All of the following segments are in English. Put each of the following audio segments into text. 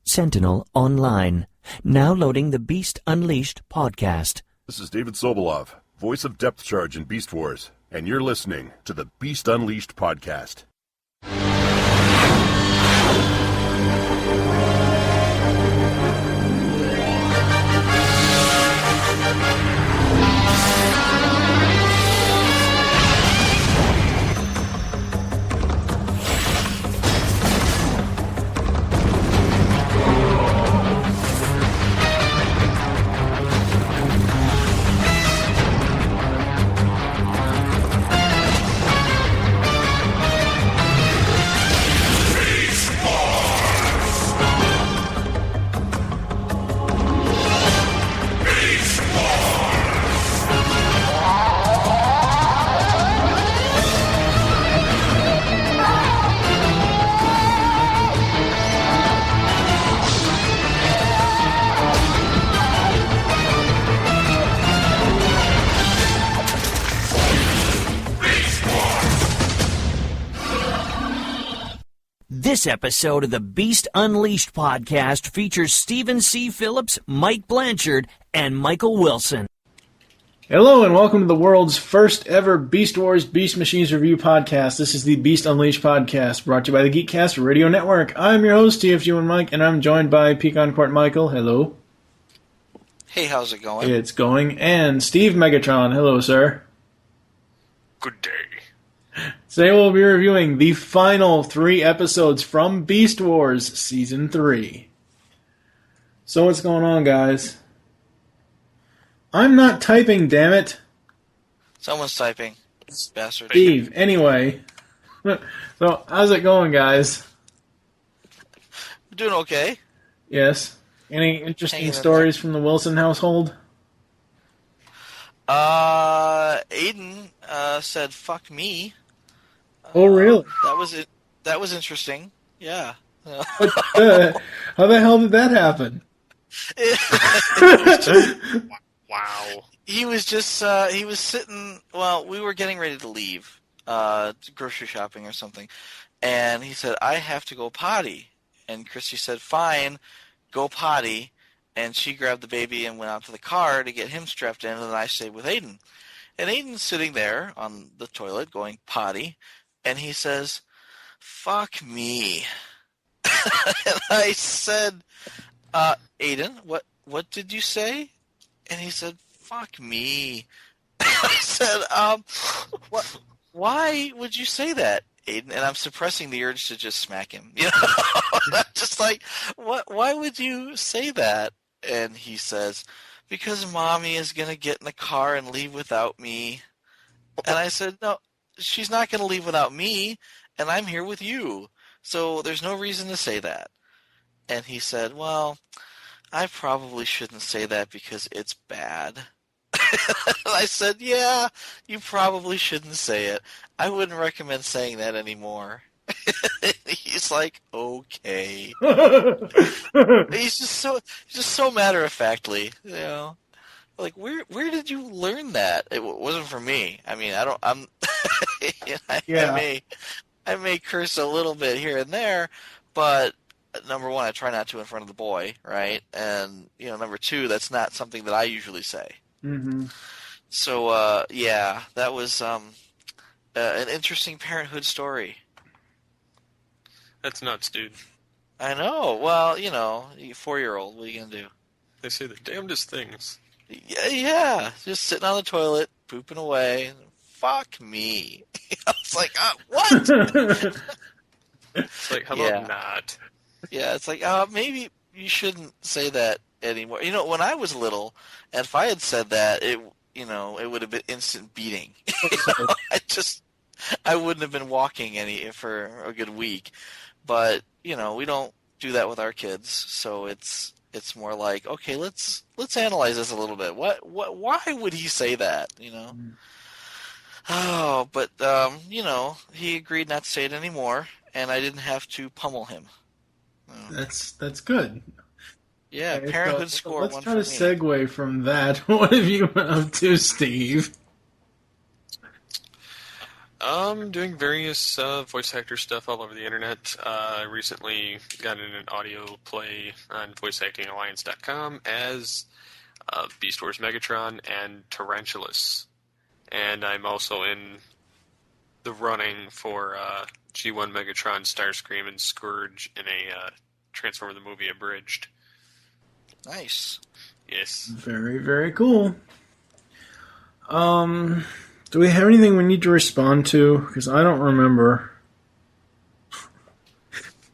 Sentinel Online. Now loading the Beast Unleashed podcast. This is David Sobolov, voice of Depth Charge in Beast Wars, and you're listening to the Beast Unleashed podcast. This episode of the Beast Unleashed podcast features Stephen C. Phillips, Mike Blanchard, and Michael Wilson. Hello and welcome to the world's first ever Beast Wars Beast Machines review podcast. This is the Beast Unleashed podcast, brought to you by the Geekcast Radio Network. I'm your host, TFG1 Mike, and I'm joined by Pecan Court Michael. Hello. Hey, how's it going? It's going. And Steve Megatron. Hello, sir. Good day. Today we'll be reviewing the final 3 episodes from Beast Wars Season 3. So what's going on, guys? I'm not typing, damn it. Someone's typing. Bastard. Steve, anyway. So, how's it going, guys? Doing okay. Yes. Any interesting Hanging in stories from the Wilson household? Aiden said "fuck me." Oh, really? That was it. That was interesting. Yeah. How the hell did that happen? Wow. He was just he was sitting. Well, we were getting ready to leave, grocery shopping or something, and he said, "I have to go potty," and Christy said, "Fine, go potty." And she grabbed the baby and went out to the car to get him strapped in, and then I stayed with Aiden. And Aiden's sitting there on the toilet going potty, and he says, "Fuck me." And I said, Aiden, what did you say? And he said, "Fuck me." I said, what? Why would you say that, Aiden? And I'm suppressing the urge to just smack him. You know, I'm just like, what? Why would you say that? And he says, "Because Mommy is going to get in the car and leave without me." And I said, "No, she's not going to leave without me, and I'm here with you. So there's no reason to say that." And he said, "Well, I probably shouldn't say that because it's bad." And I said, "Yeah, you probably shouldn't say it. I wouldn't recommend saying that anymore." He's like, "Okay." He's just so matter of factly, you know. Like, where did you learn that? It wasn't from me. I mean, I may curse a little bit here and there, but number one, I try not to in front of the boy, right? And number two, that's not something that I usually say. Mm-hmm. So yeah, that was an interesting parenthood story. That's nuts, dude. I know. Well, you 4-year-old. What are you gonna do? They say the damnedest things. Yeah. Just sitting on the toilet, pooping away. Fuck me. I was like, what? It's like, how about not? Yeah, it's like, maybe you shouldn't say that anymore. When I was little, and if I had said that, it would have been instant beating. I wouldn't have been walking for a good week. But, we don't do that with our kids, so it's more like, okay, let's analyze this a little bit. Why would he say that, Oh, but he agreed not to say it anymore, and I didn't have to pummel him. That's good. Yeah, Okay, parenthood so score let's one try for to me. segue from that. What have you been up to, Steve? Doing various voice actor stuff all over the internet. I recently got in an audio play on voiceactingalliance.com as Beast Wars Megatron and Tarantulas. And I'm also in the running for G1 Megatron, Starscream, and Scourge in a Transformer the Movie Abridged. Nice. Yes. Very, very cool. Do we have anything we need to respond to? Because I don't remember.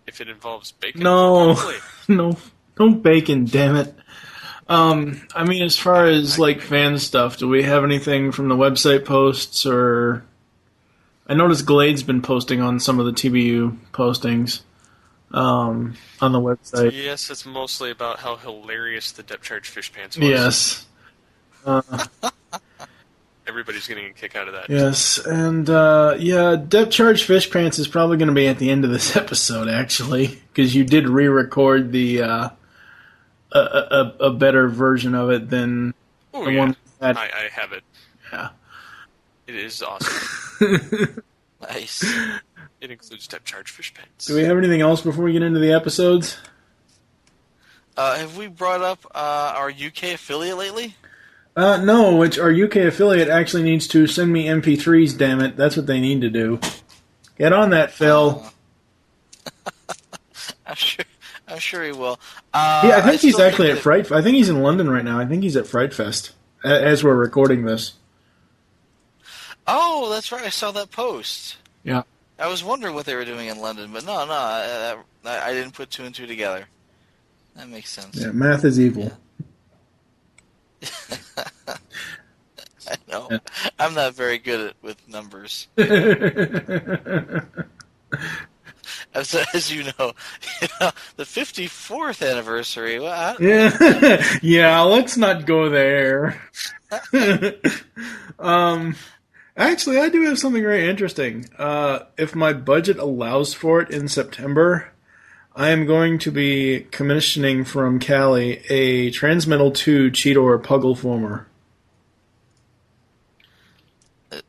If it involves bacon? No. Probably. No bacon, damn it. I mean, as far as, like, fan stuff, do we have anything from the website posts, or... I noticed Glade's been posting on some of the TBU postings on the website. Yes, it's mostly about how hilarious the depth charge fish pants was. Yes. Everybody's getting a kick out of that. Yes, and depth charge fish pants is probably going to be at the end of this episode, actually, because you did re-record the a better version of it than the one we had. I have it. Yeah. It is awesome. Nice. It includes depth charge fish pants. Do we have anything else before we get into the episodes? Have we brought up our UK affiliate lately? No, which our UK affiliate actually needs to send me MP3s, damn it. That's what they need to do. Get on that, Phil. I'm sure he will. I think he's actually at Fright. I think he's in London right now. I think he's at Fright Fest as we're recording this. Oh, that's right. I saw that post. Yeah. I was wondering what they were doing in London, but no, I didn't put two and two together. That makes sense. Yeah, math is evil. Yeah. I know. Yeah. I'm not very good with numbers. As you know, the 54th anniversary. Well, yeah, let's not go there. Actually, I do have something very interesting. If my budget allows for it in September, I am going to be commissioning from Cali a Transmetal 2 Cheetor Puggle Former.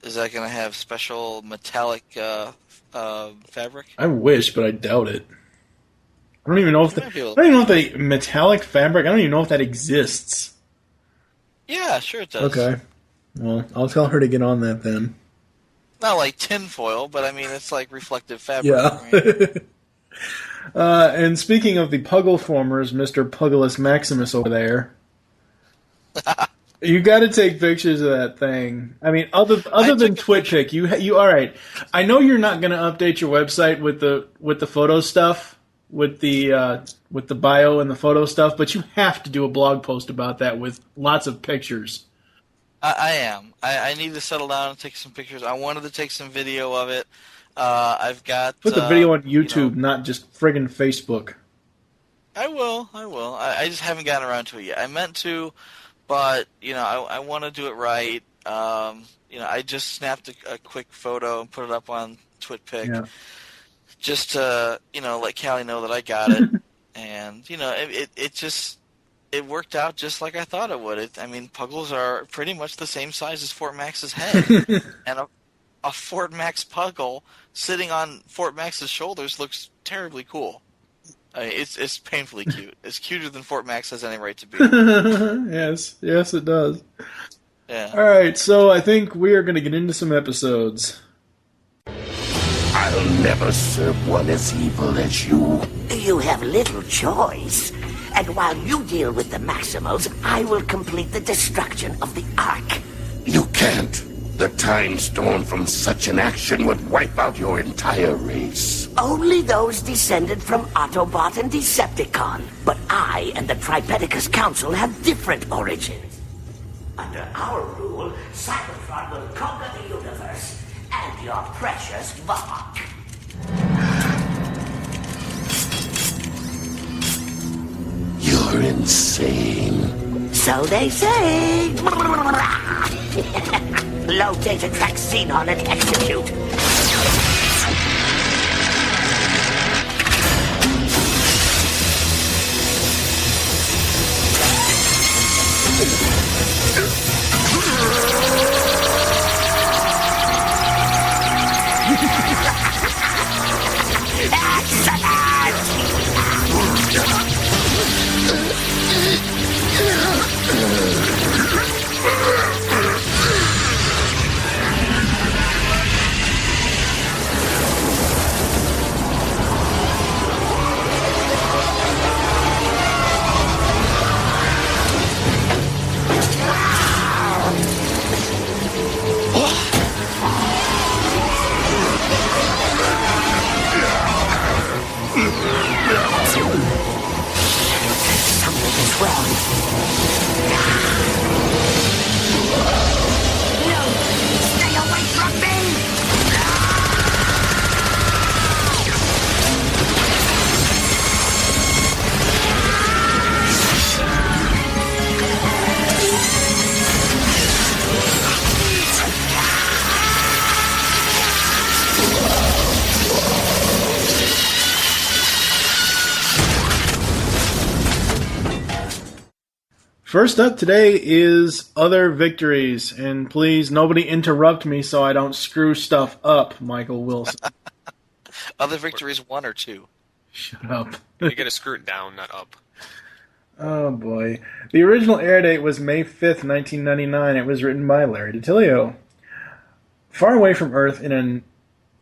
Is that going to have special metallic fabric? I wish, but I doubt it. I don't even know if the metallic fabric. I don't even know if that exists. Yeah, sure it does. Okay, well, I'll tell her to get on that then. Not like tinfoil, but I mean it's like reflective fabric. Yeah. Right? And speaking of the Puggle formers, Mr. Pugglus Maximus over there. You got to take pictures of that thing. I mean, other than TwitPic, you all right? I know you're not going to update your website with the photo stuff, with the bio and the photo stuff, but you have to do a blog post about that with lots of pictures. I am. I need to settle down and take some pictures. I wanted to take some video of it. I've got put the video on YouTube, not just friggin' Facebook. I will. I just haven't gotten around to it yet. I meant to. But, I want to do it right. I just snapped a quick photo and put it up on TwitPic just to, let Callie know that I got it. And, it worked out just like I thought it would. Puggles are pretty much the same size as Fort Max's head. And a Fort Max Puggle sitting on Fort Max's shoulders looks terribly cool. It's painfully cute. It's cuter than Fort Max has any right to be. Yes, it does. Yeah. All right, so I think we are going to get into some episodes. I'll never serve one as evil as you. You have little choice. And while you deal with the Maximals, I will complete the destruction of the Ark. You can't. The time storm from such an action would wipe out your entire race. Only those descended from Autobot and Decepticon. But I and the Tripedicus Council have different origins. Under our rule, Cybertron will conquer the universe and your precious Vok. You're insane. So they say. Low data track Xenon and execute. First up today is Other Victories, and please, nobody interrupt me so I don't screw stuff up, Michael Wilson. Other Victories 1 or 2? Shut up. You gotta screw it down, not up. Oh, boy. The original air date was May 5th, 1999. It was written by Larry DiTillio. Far away from Earth, in a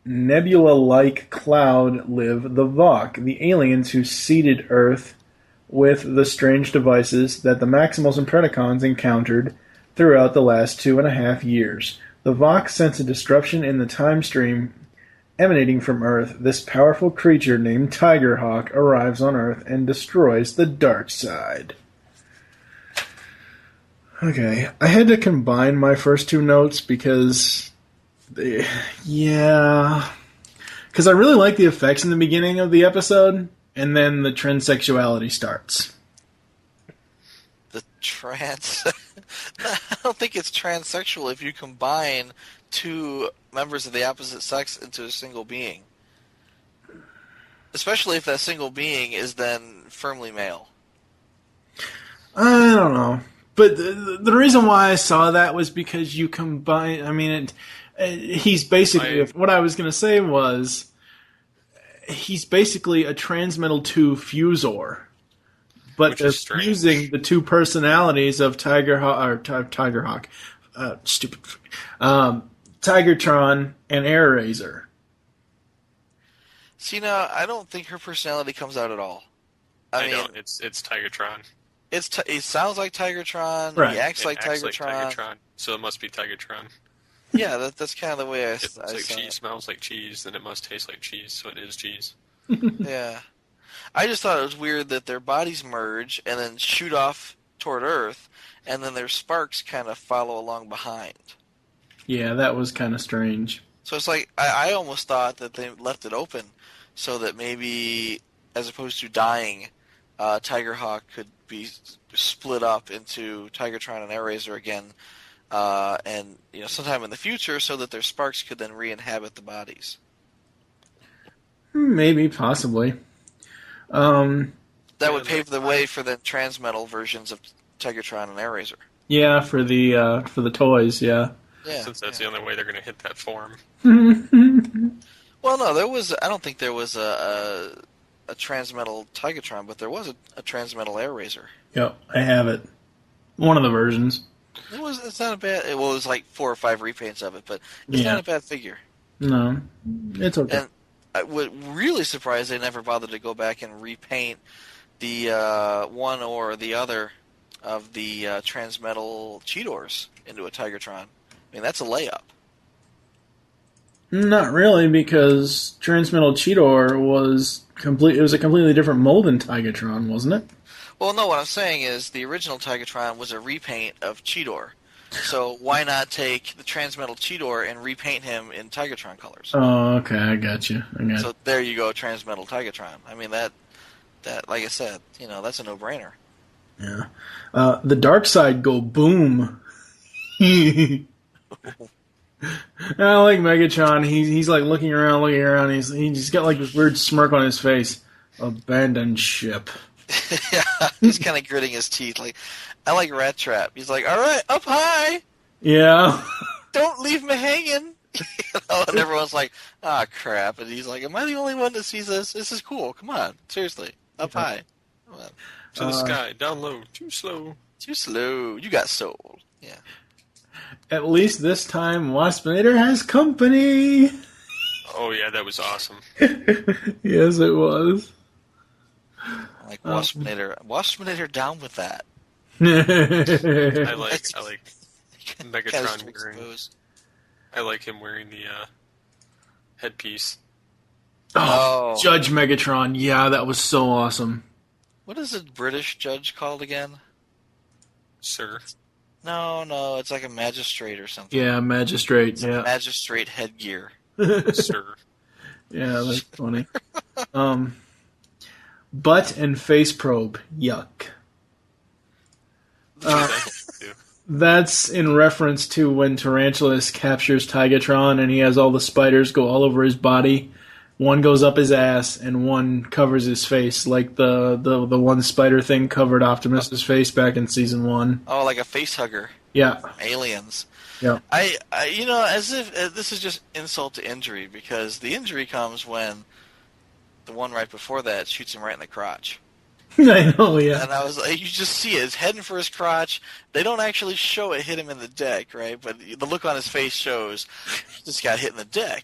nebula-like cloud, live the Vok, the aliens who seeded Earth with the strange devices that the Maximals and Predacons encountered throughout the last 2.5 years. The Vok sense a disruption in the time stream emanating from Earth. This powerful creature named Tigerhawk arrives on Earth and destroys the dark side. Okay, I had to combine my first two notes because... yeah... Because I really like the effects in the beginning of the episode, and then the transsexuality starts. I don't think it's transsexual if you combine two members of the opposite sex into a single being. Especially if that single being is then firmly male. I don't know. But the reason why I saw that was because you combine... I mean, he's basically... What I was going to say was... He's basically a Transmetal 2 Fusor. But they're fusing the two personalities of Tigerhawk. Tigertron and Airazor. See, now, I don't think her personality comes out at all. I mean, don't. It's Tigertron. It sounds like Tigertron. Right. He acts like Like Tigertron. Tigertron. So it must be Tigertron. Yeah, that's kind of the way I If saw cheese it. smells like cheese, then it must taste like cheese, so it is cheese. Yeah. I just thought it was weird that their bodies merge and then shoot off toward Earth, and then their sparks kind of follow along behind. Yeah, that was kind of strange. So it's like, I almost thought that they left it open so that maybe, as opposed to dying, Tigerhawk could be split up into Tigertron and Airazor again, and sometime in the future, so that their sparks could then re-inhabit the bodies. Maybe, possibly. That would pave the way for the transmetal versions of Tigertron and Airazor. Yeah, for the toys, yeah. Yeah, Since that's the only way they're going to hit that form. Well, no, I don't think there was a transmetal Tigertron, but there was a transmetal Airazor. Yep, I have it. One of the versions. It's not a bad. Well, it was like 4 or 5 repaints of it, but it's not a bad figure. No, it's okay. And I was really surprised they never bothered to go back and repaint the one or the other of the transmetal Cheetors into a Tigertron. I mean, that's a layup. Not really, because Transmetal Cheetor was complete. It was a completely different mold than Tigatron, wasn't it? Well, no, what I'm saying is the original Tigertron was a repaint of Cheetor. So why not take the Transmetal Cheetor and repaint him in Tigertron colors? Oh, okay, I got you. So there you go, Transmetal Tigertron. I mean, that like I said, that's a no-brainer. Yeah. The dark side go boom. I like Megatron. He's like looking around. He's got like this weird smirk on his face. Abandoned ship. Yeah, he's kind of gritting his teeth. Like, I like Rat Trap. He's like, all right, up high. Yeah. Don't leave me hanging. And everyone's like, ah, crap. And he's like, am I the only one that sees this? This is cool. Come on, seriously, up high. Come on. To the sky, down low, too slow. Too slow. You got soul. Yeah. At least this time, Waspinator has company. Oh yeah, that was awesome. Yes, it was. I like Waspinator. Waspinator down with that. I like Megatron wearing. I like him wearing the headpiece. Oh, Judge Megatron. Yeah, that was so awesome. What is a British judge called again? Sir. No, it's like a magistrate or something. Yeah, magistrate. Yeah, magistrate headgear. Sir. Yeah, that's funny. Butt and face probe. Yuck. That's in reference to when Tarantulas captures Tigatron and he has all the spiders go all over his body. One goes up his ass, and one covers his face, like the one spider thing covered Optimus's face back in season 1. Oh, like a face hugger. Yeah. Aliens. Yeah. I as if this is just insult to injury, because the injury comes when the one right before that shoots him right in the crotch. I know, yeah. And I was like, you just see it. It's heading for his crotch. They don't actually show it hit him in the deck, right? But the look on his face shows he just got hit in the deck.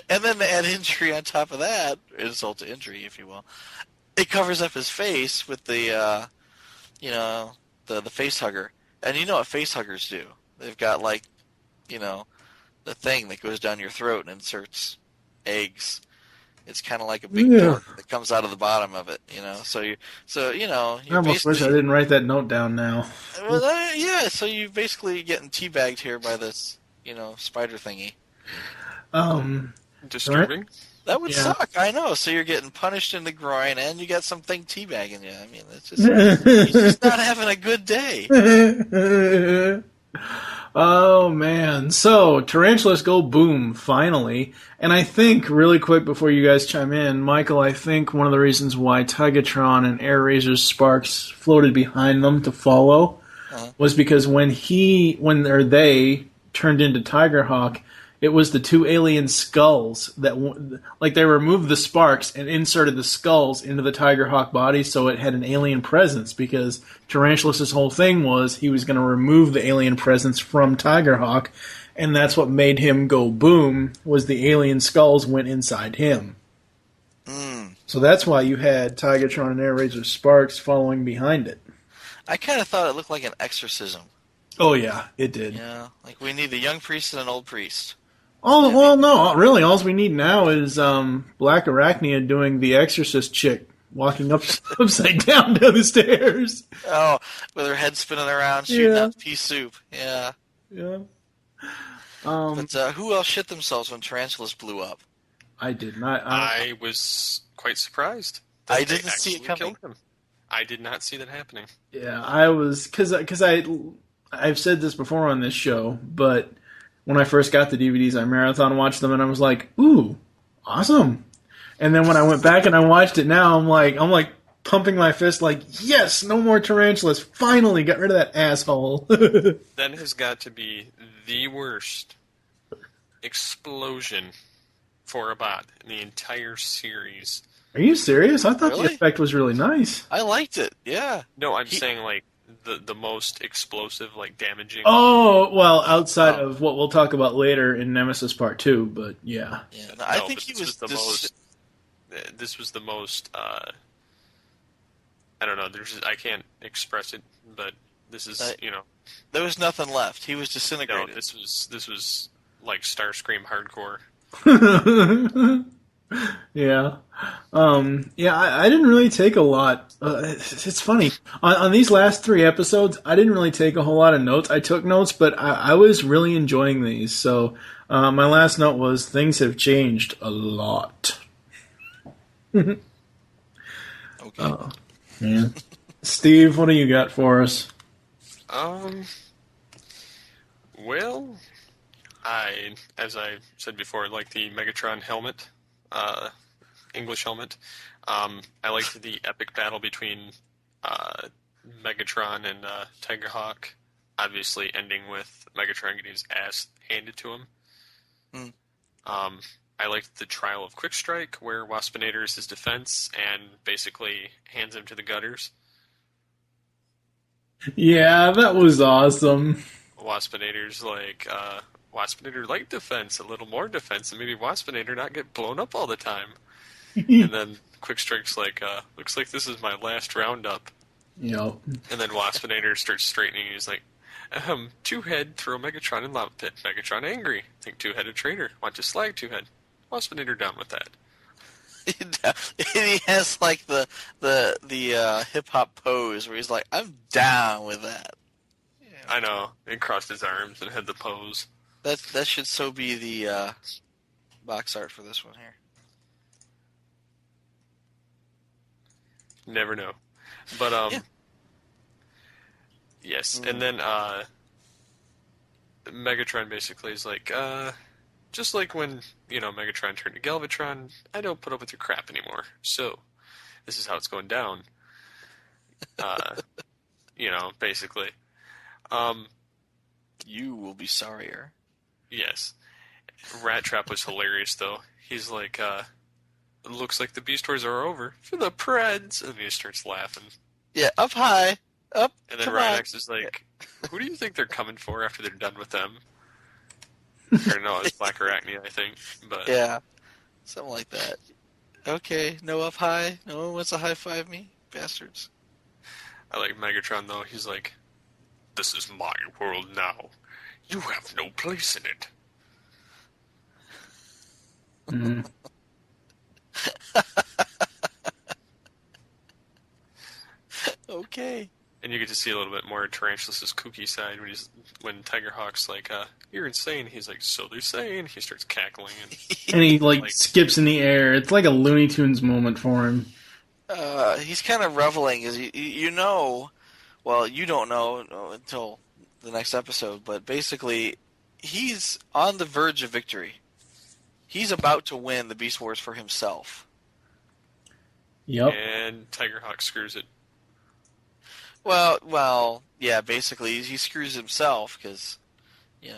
And then to add injury on top of that, insult to injury, if you will, it covers up his face with the, the face hugger. And you know what face huggers do? They've got, like, the thing that goes down your throat and inserts eggs. It's kind of like a big dork that comes out of the bottom of it, I almost wish I didn't write that note down now. Well, yeah, so you're basically getting teabagged here by this, spider thingy. Disturbing. Right? That would suck, I know. So you're getting punished in the groin, and you got something teabagging you. I mean, it's just you're just not having a good day. Oh, man. So, Tarantulas go boom, finally. And I think, really quick before you guys chime in, Michael, I think one of the reasons why Tigatron and Air Razor's Sparks floated behind them to follow was because when they turned into Tigerhawk, it was the two alien skulls that, like, they removed the sparks and inserted the skulls into the Tigerhawk body, so it had an alien presence, because Tarantulas' whole thing was he was going to remove the alien presence from Tigerhawk, and that's what made him go boom, was the alien skulls went inside him. So that's why you had Tigatron and Air Razor Sparks following behind it. I kind of thought it looked like an exorcism. Oh, yeah, it did. Yeah, like we need a young priest and an old priest. Oh, well, no, really, all we need now is Black Arachnia doing the Exorcist chick walking upside down the stairs. Oh, with her head spinning around, shooting out pea soup. Yeah. Yeah. But who else shit themselves when Tarantulas blew up? I did not. I was quite surprised. I didn't see it coming. I did not see that happening. Yeah, I was, because I've said this before on this show, but when I first got the DVDs, I marathon watched them, and I was like, ooh, awesome. And then when I went back and I watched it now, I'm like pumping my fist like, yes, no more Tarantulas. Finally got rid of that asshole. That has got to be the worst explosion for a bot in the entire series. Are you serious? I thought Really? the effect was really nice. I liked it, yeah. No, I'm saying, like, the most explosive, like, damaging. Oh, well, outside of what we'll talk about later in Nemesis Part 2, but yeah. No, I think he was the most. This was the most. I don't know. I can't express it, but this is there was nothing left. He was disintegrated. No, this was like Starscream hardcore. Yeah. I didn't really take a lot. It's funny. On these last 3 episodes, I didn't really take a whole lot of notes. I took notes, but I was really enjoying these. So my last note was, things have changed a lot. Okay. Yeah. Steve, what do you got for us? Well, as I said before, like the Megatron helmet. English helmet. I liked the epic battle between Megatron and Tigerhawk, obviously ending with Megatron getting his ass handed to him. I liked the trial of Quick Strike, where Waspinator is his defense and basically hands him to the gutters. Yeah, that was awesome. Waspinator's like, Waspinator like defense, a little more defense, and maybe Waspinator not get blown up all the time. And then Quick Strike's like, looks like this is my last roundup. Yep. And then Waspinator starts straightening, and he's like, Two-Head, throw Megatron in lava pit. Megatron angry. Think Two-Headed traitor. Want to slag Two-Head. Waspinator down with that. He has like the hip hop pose where he's like, I'm down with that. I know. And crossed his arms and had the pose. That should so be the box art for this one here. Never know. But yes. And then Megatron basically is like, just like when, Megatron turned to Galvatron, I don't put up with your crap anymore. So, this is how it's going down. Basically. You will be sorrier. Yes. Rat Trap was hilarious, though. He's like, it looks like the Beast Wars are over for the Preds, and he starts laughing. Yeah, up high. Up. And then come Ryan on. X is like, who do you think they're coming for after they're done with them? Or no, it's Black Arachne, I think. But Yeah, something like that. Okay, no up high. No one wants to high five me, bastards. I like Megatron, though. He's like, this is my world now. You have no place in it. Mhm. Okay. And you get to see a little bit more Tarantulas' kooky side when Tigerhawk's like, you're insane. He's like, so they're saying. He starts cackling. And he skips in the air. It's like a Looney Tunes moment for him. He's kind of reveling, as well, you don't know until the next episode, but basically, he's on the verge of victory. He's about to win the Beast Wars for himself. Yep. And Tigerhawk screws it. Well, yeah, basically, he screws himself because, he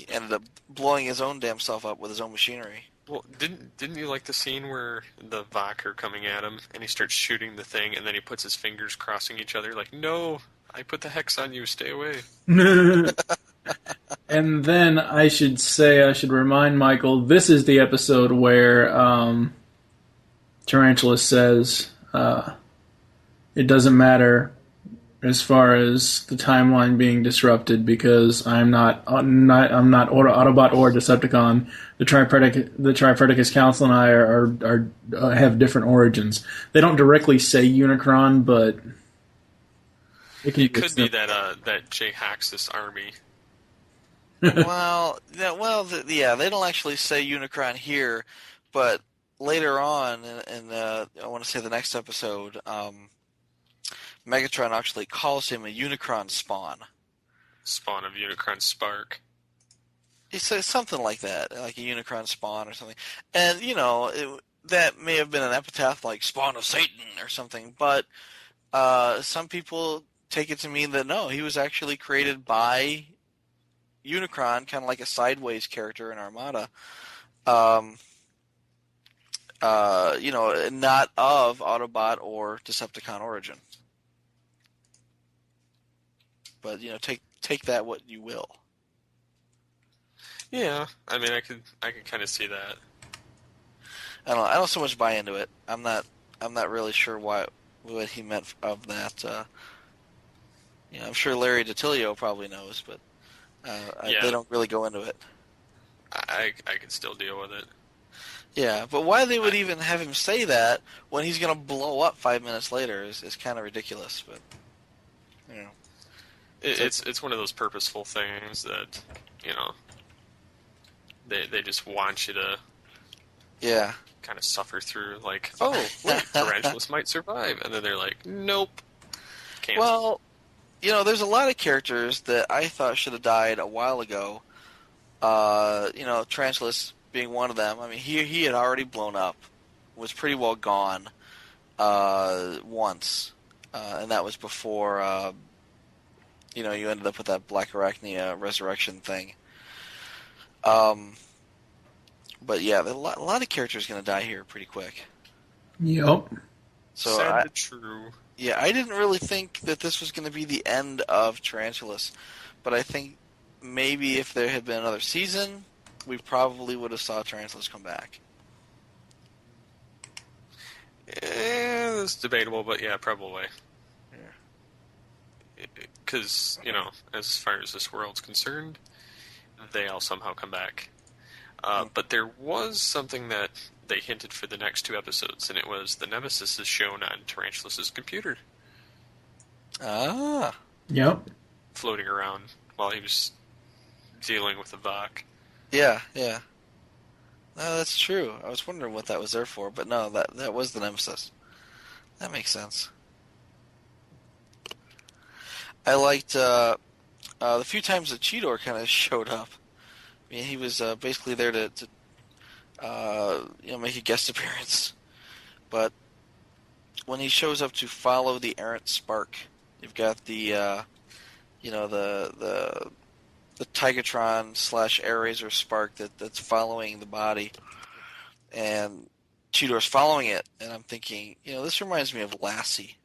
ended up blowing his own damn self up with his own machinery. Well, didn't you like the scene where the Vok are coming at him and he starts shooting the thing and then he puts his fingers crossing each other like, no, I put the hex on you, stay away. And then I should remind Michael, this is the episode where Tarantula says it doesn't matter as far as the timeline being disrupted because I'm not Autobot or Decepticon. The Tripredicus Council and I are have different origins. They don't directly say Unicron, but It could be that Jay hacks this army. They don't actually say Unicron here, but later on, in I want to say the next episode, Megatron actually calls him a Unicron spawn. Spawn of Unicron Spark. He says something like that, like a Unicron spawn or something. And, that may have been an epitaph like Spawn of Satan or something, but some people take it to mean that no, he was actually created by Unicron, kind of like a sideways character in Armada. Not of Autobot or Decepticon origin. But take that what you will. Yeah, I mean, I could kind of see that. I don't so much buy into it. I'm not really sure what he meant of that. I'm sure Larry DiTilio probably knows, but they don't really go into it. I can still deal with it. Yeah, but why they would even have him say that when he's going to blow up 5 minutes later is kind of ridiculous. But it's one of those purposeful things that they just want you to kind of suffer through. Like, oh wait, Tarantulas might survive, and then they're like, nope, cancel. Well, there's a lot of characters that I thought should have died a while ago. Tarantulas being one of them. I mean, he had already blown up, was pretty well gone once, and that was before you ended up with that Black Arachne resurrection thing. But yeah, a lot of characters going to die here pretty quick. Yep. So Sad but true. Yeah, I didn't really think that this was going to be the end of Tarantulas, but I think maybe if there had been another season, we probably would have saw Tarantulas come back. It's debatable, but yeah, probably. Because, as far as this world's concerned, they all somehow come back. But there was something that they hinted for the next 2 episodes, and it was the Nemesis is shown on Tarantulas' computer. Ah. Yep. Floating around while he was dealing with the Vok. Yeah. No, that's true. I was wondering what that was there for, but no, that was the Nemesis. That makes sense. I liked the few times that Cheetor kind of showed up. I mean, he was basically there to make a guest appearance. But when he shows up to follow the errant spark, you've got the Tigatron / Air Razor spark that's following the body, and Cheetor's following it, and I'm thinking, this reminds me of Lassie.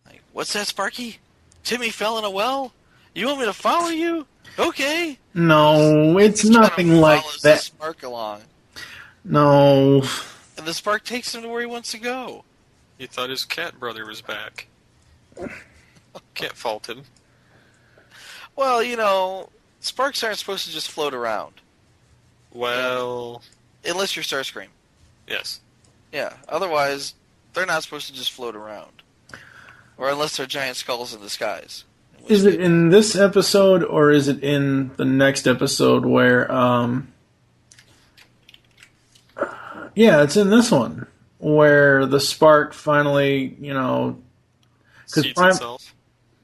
Like, what's that, Sparky? Timmy fell in a well? You want me to follow you? Okay. No, it's nothing like follows that. The spark along. No. And the spark takes him to where he wants to go. He thought his cat brother was back. Can't fault him. Well, sparks aren't supposed to just float around. Well... Unless you're Starscream. Yes. Yeah, otherwise, they're not supposed to just float around. Or unless they're giant skulls in disguise. Is it in this episode, or is it in the next episode where, yeah, it's in this one, where the spark finally, Seats itself.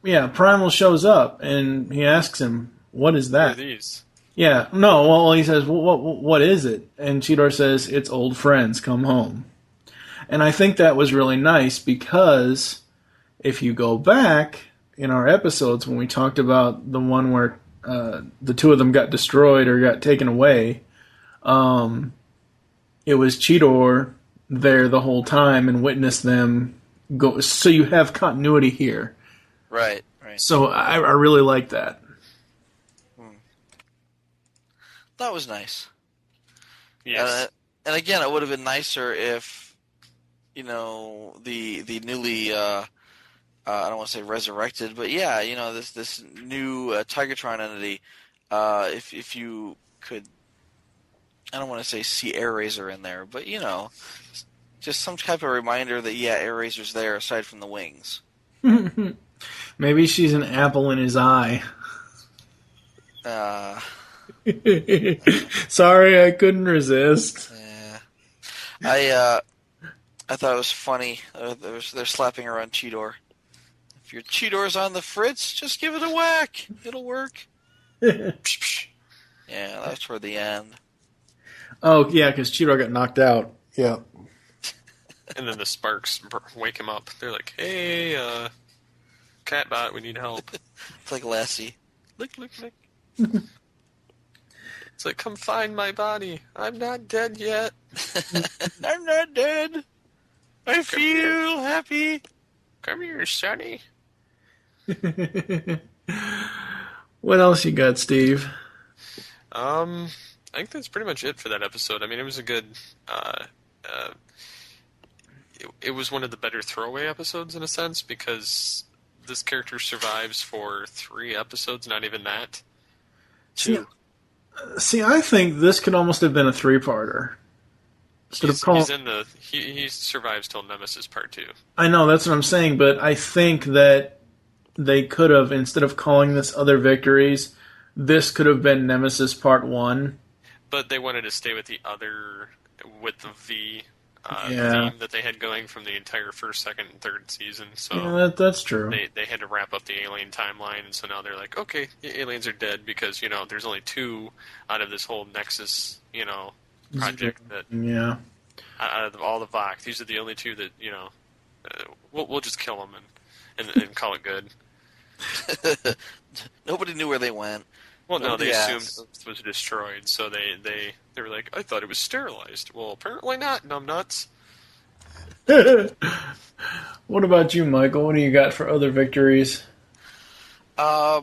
Yeah, Primal shows up, and he asks him, what is that? What are these? Yeah, no, well, he says, what is it? And Cheetor says, it's old friends, come home. And I think that was really nice, because if you go back in our episodes when we talked about the one where the two of them got destroyed or got taken away, it was Cheetor there the whole time and witnessed them go. So you have continuity here. Right. So I really like that. That was nice. Yes. And again, it would have been nicer if, the newly, I don't want to say resurrected, but yeah, this new Tigatron entity, if you could, I don't want to say see Air Razor in there, but just some type of reminder that Air Razor's there aside from the wings. Maybe she's an apple in his eye. Sorry, I couldn't resist. Yeah. I thought it was funny. They're slapping her on Cheetor. If your Cheetor's on the fritz, just give it a whack. It'll work. Yeah, that was toward the end. Oh, yeah, because Cheetor got knocked out. Yeah. And then the sparks wake him up. They're like, hey, Catbot, we need help. It's like Lassie. Lick. It's like, come find my body. I'm not dead yet. I'm not dead. I feel happy. Come here, Sonny. What else you got, Steve? I think that's pretty much it for that episode. I mean, it was a good... It was one of the better throwaway episodes in a sense, because this character survives for 3 episodes, not even that. 2. See, I think this could almost have been a 3-parter. He survives till Nemesis Part 2. I know, that's what I'm saying, but I think that they could have, instead of calling this Other Victories, this could have been Nemesis Part 1. But they wanted to stay with the V theme that they had going from the entire first, second, and third season. So yeah, that's true. They had to wrap up the alien timeline, and so now they're like, okay, the aliens are dead because, there's only 2 out of this whole Nexus, project that... Yeah. Out of all the Vok, these are the only 2 that, we'll just kill them and call it good. Nobody knew where they went. Well, no, they assumed it was destroyed, so they were like, I thought it was sterilized. Well, apparently not, numbnuts. What about you, Michael? What do you got for Other Victories? I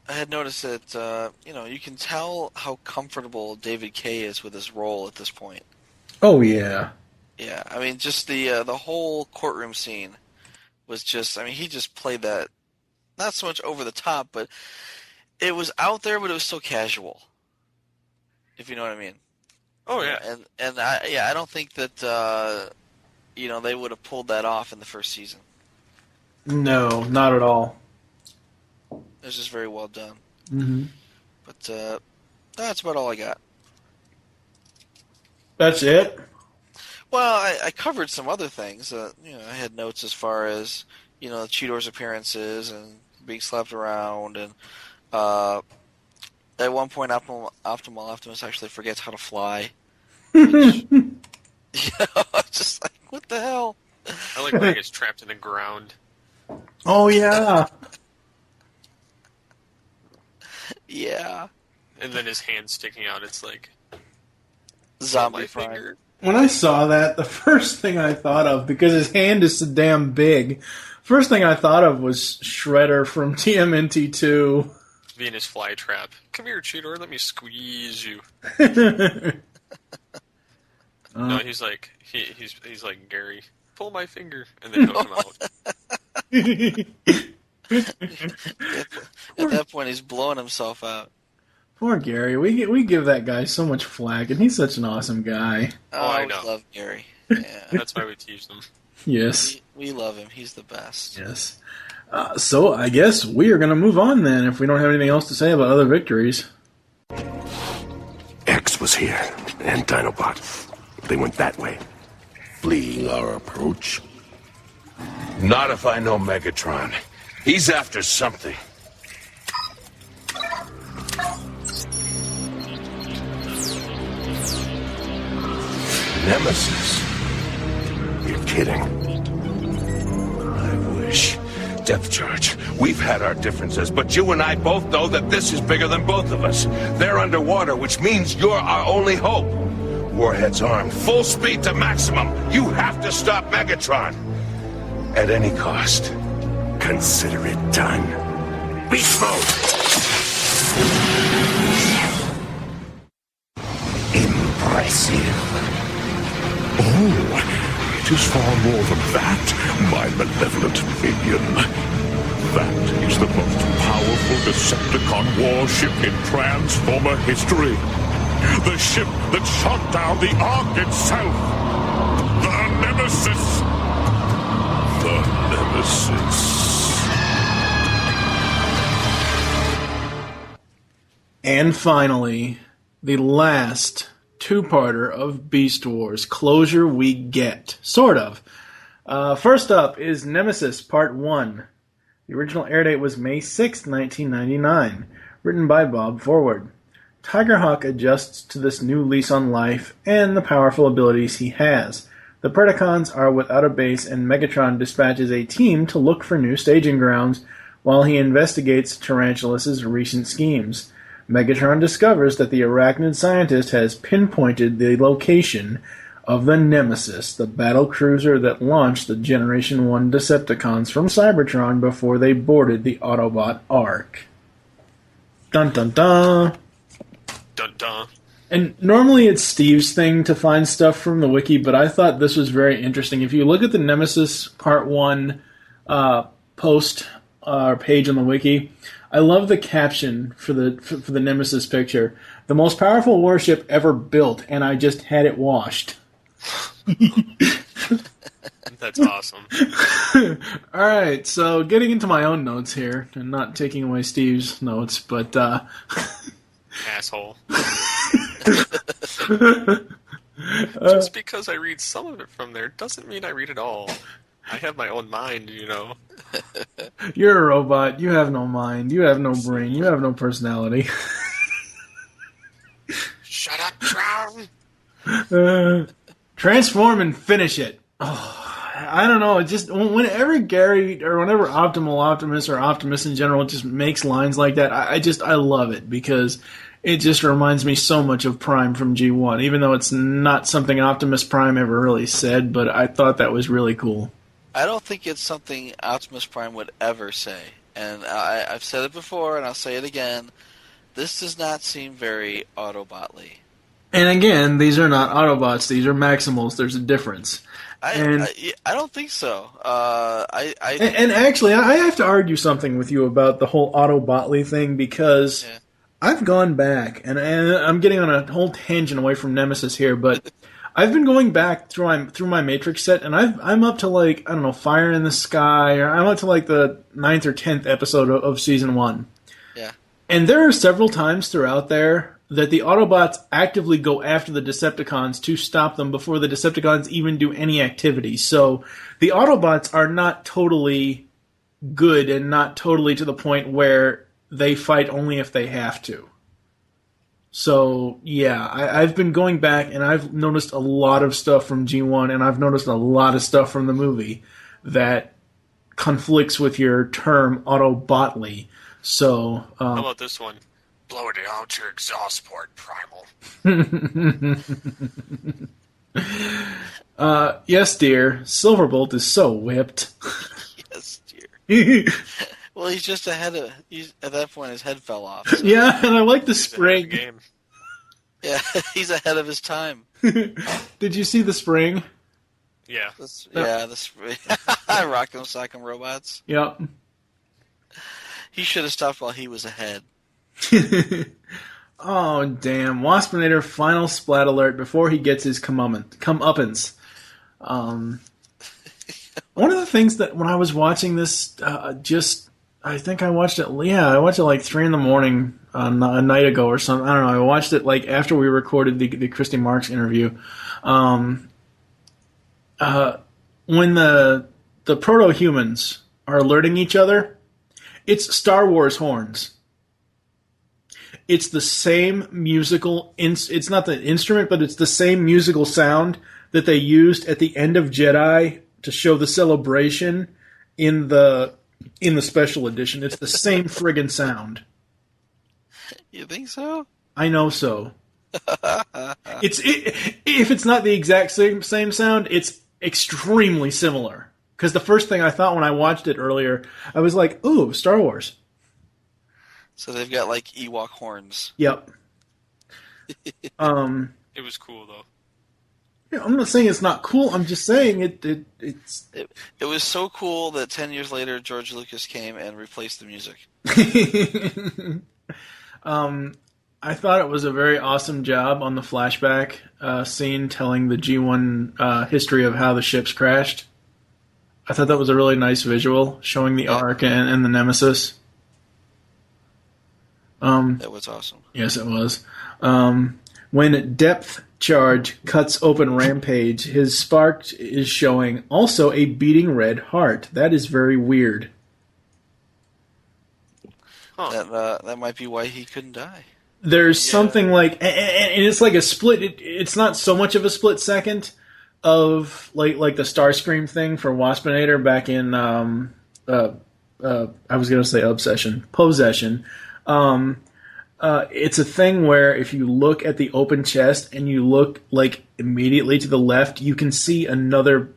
had noticed that, you can tell how comfortable David Kaye is with his role at this point. Oh, yeah. Yeah, I mean, just the whole courtroom scene was just, he just played that, not so much over the top, but it was out there, but it was so casual, if you know what I mean. Oh, yeah. And I don't think that, they would have pulled that off in the first season. No, not at all. It was just very well done. Mm-hmm. But that's about all I got. That's it? Well, I covered some other things. I had notes as far as, Cheetor's appearances and being slapped around, and At one point, Optimal Optimus actually forgets how to fly. Which, just like, what the hell? I like when he gets trapped in the ground. Oh, yeah. Yeah. And then his hand sticking out, it's like... Zombie my Prime. finger. When I saw that, the first thing I thought of, because his hand is so damn big, first thing I thought of was Shredder from TMNT2. Venus flytrap. Come here, Cheetor, let me squeeze you. No, he's like he's like Gary. Pull my finger, and then he'll come out. At that point, he's blowing himself out. Poor Gary. We give that guy so much flack, and he's such an awesome guy. I I know. love Gary. Yeah. That's why we tease them. Yes. We love him. He's the best. Yes. So I guess we are going to move on then, if we don't have anything else to say about other victories. X was here, and Dinobot. They went that way. Fleeing our approach. Not if I know Megatron. He's after something. Nemesis. You're kidding. I wish. Depth charge. We've had our differences, but you and I both know that this is bigger than both of us. They're underwater, which means you're our only hope. Warheads armed, full speed to maximum. You have to stop Megatron. At any cost. Consider it done. Beast mode! Impressive. Oh, it is far more than that, my malevolent minion. That is the most powerful Decepticon warship in Transformer history. The ship that shot down the Ark itself. The Nemesis. The Nemesis. And finally, the last two-parter of Beast Wars. Closure we get. Sort of. First up is Nemesis Part 1. The original air date was May 6, 1999. Written by Bob Forward. Tigerhawk adjusts to this new lease on life and the powerful abilities he has. The Predacons are without a base, and Megatron dispatches a team to look for new staging grounds while he investigates Tarantulas' recent schemes. Megatron discovers that the arachnid scientist has pinpointed the location of the Nemesis, the battle cruiser that launched the Generation 1 Decepticons from Cybertron before they boarded the Autobot Ark. Dun dun dun! Dun dun. And normally it's Steve's thing to find stuff from the wiki, but I thought this was very interesting. If you look at the Nemesis Part 1 post or page on the wiki, I love the caption for the Nemesis picture. The most powerful warship ever built, and I just had it washed. That's awesome. Alright, so getting into my own notes here, and not taking away Steve's notes, but Asshole. Just because I read some of it from there doesn't mean I read it all. I have my own mind, you know. You're a robot. You have no mind. You have no brain. You have no personality. Shut up, Drown! Transform and finish it. Oh, I don't know. It just whenever Gary or whenever Optimus or Optimus in general just makes lines like that, I love it because it just reminds me so much of Prime from G1, even though it's not something Optimus Prime ever really said, but I thought that was really cool. I don't think it's something Optimus Prime would ever say. And I've said it before, and I'll say it again. This does not seem very Autobot-ly. And again, these are not Autobots. These are Maximals. There's a difference. I don't think so. And actually, I have to argue something with you about the whole Autobot-ly thing because I've gone back, and I'm getting on a whole tangent away from Nemesis here, but I've been going back through my Matrix set, and I'm up to, like, I don't know, Fire in the Sky, or I'm up to, like, the 9th or 10th episode of Season 1. Yeah. And there are several times throughout there that the Autobots actively go after the Decepticons to stop them before the Decepticons even do any activity. So the Autobots are not totally good and not totally to the point where they fight only if they have to. So, yeah, I've been going back, and I've noticed a lot of stuff from G1, and I've noticed a lot of stuff from the movie that conflicts with your term Autobotly. So, how about this one? Blow it out your exhaust port, Primal. Yes, dear. Silverbolt is so whipped. Yes, dear. Well, he's just ahead of. At that point, his head fell off. So. Yeah, and I like the He's spring. ahead of the game. Yeah, he's ahead of his time. Did you see the spring? Yeah. The Rock'em Sock'em Robots. Yep. He should have stopped while he was ahead. Oh, damn. Waspinator final splat alert before he gets his comeuppance. One of the things that when I was watching this, I think I watched it, I watched it like 3 in the morning a night ago or something. I don't know. I watched it like after we recorded the Christy Marks interview. When the proto-humans are alerting each other, it's Star Wars horns. It's the same musical, it's not the instrument, but it's the same musical sound that they used at the end of Jedi to show the celebration in the special edition. It's the same friggin' sound. You think so? I know so. If it's not the exact same sound, it's extremely similar. Because the first thing I thought when I watched it earlier, I was like, ooh, Star Wars. So they've got like Ewok horns. Yep. It was cool though. Yeah, I'm not saying it's not cool. I'm just saying it's. It was so cool that 10 years later, George Lucas came and replaced the music. I thought it was a very awesome job on the flashback scene telling the G1 history of how the ships crashed. I thought that was a really nice visual showing the Ark and the Nemesis. That was awesome. Yes, it was. When Depth Charge cuts open Rampage, his spark is showing also a beating red heart. That is very weird. Huh. That might be why he couldn't die. There's something like, and it's like a split. It's not so much of a split second of like the Starscream thing for Waspinator back in I was gonna say Possession. It's a thing where if you look at the open chest and you look like immediately to the left, you can see another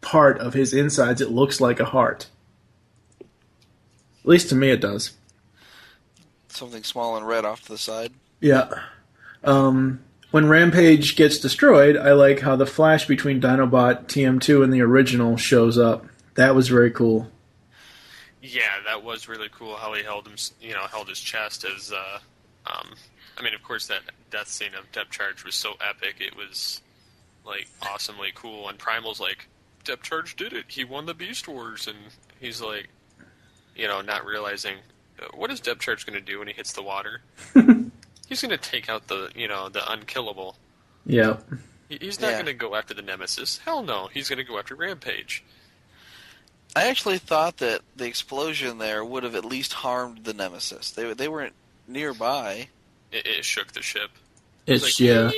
part of his insides. It looks like a heart. At least to me, it does. Something small and red off to the side. Yeah. When Rampage gets destroyed, I like how the flash between Dinobot TM2 and the original shows up. That was very cool. Yeah, that was really cool how he held his chest as. I mean, of course, that death scene of Depth Charge was so epic. It was like awesomely cool. And Primal's like, Depth Charge did it. He won the Beast Wars, and he's like, not realizing what is Depth Charge going to do when he hits the water. He's going to take out the unkillable. Yeah. He's not going to go after the Nemesis. Hell no. He's going to go after Rampage. I actually thought that the explosion there would have at least harmed the Nemesis. They weren't nearby. It shook the ship. It's like,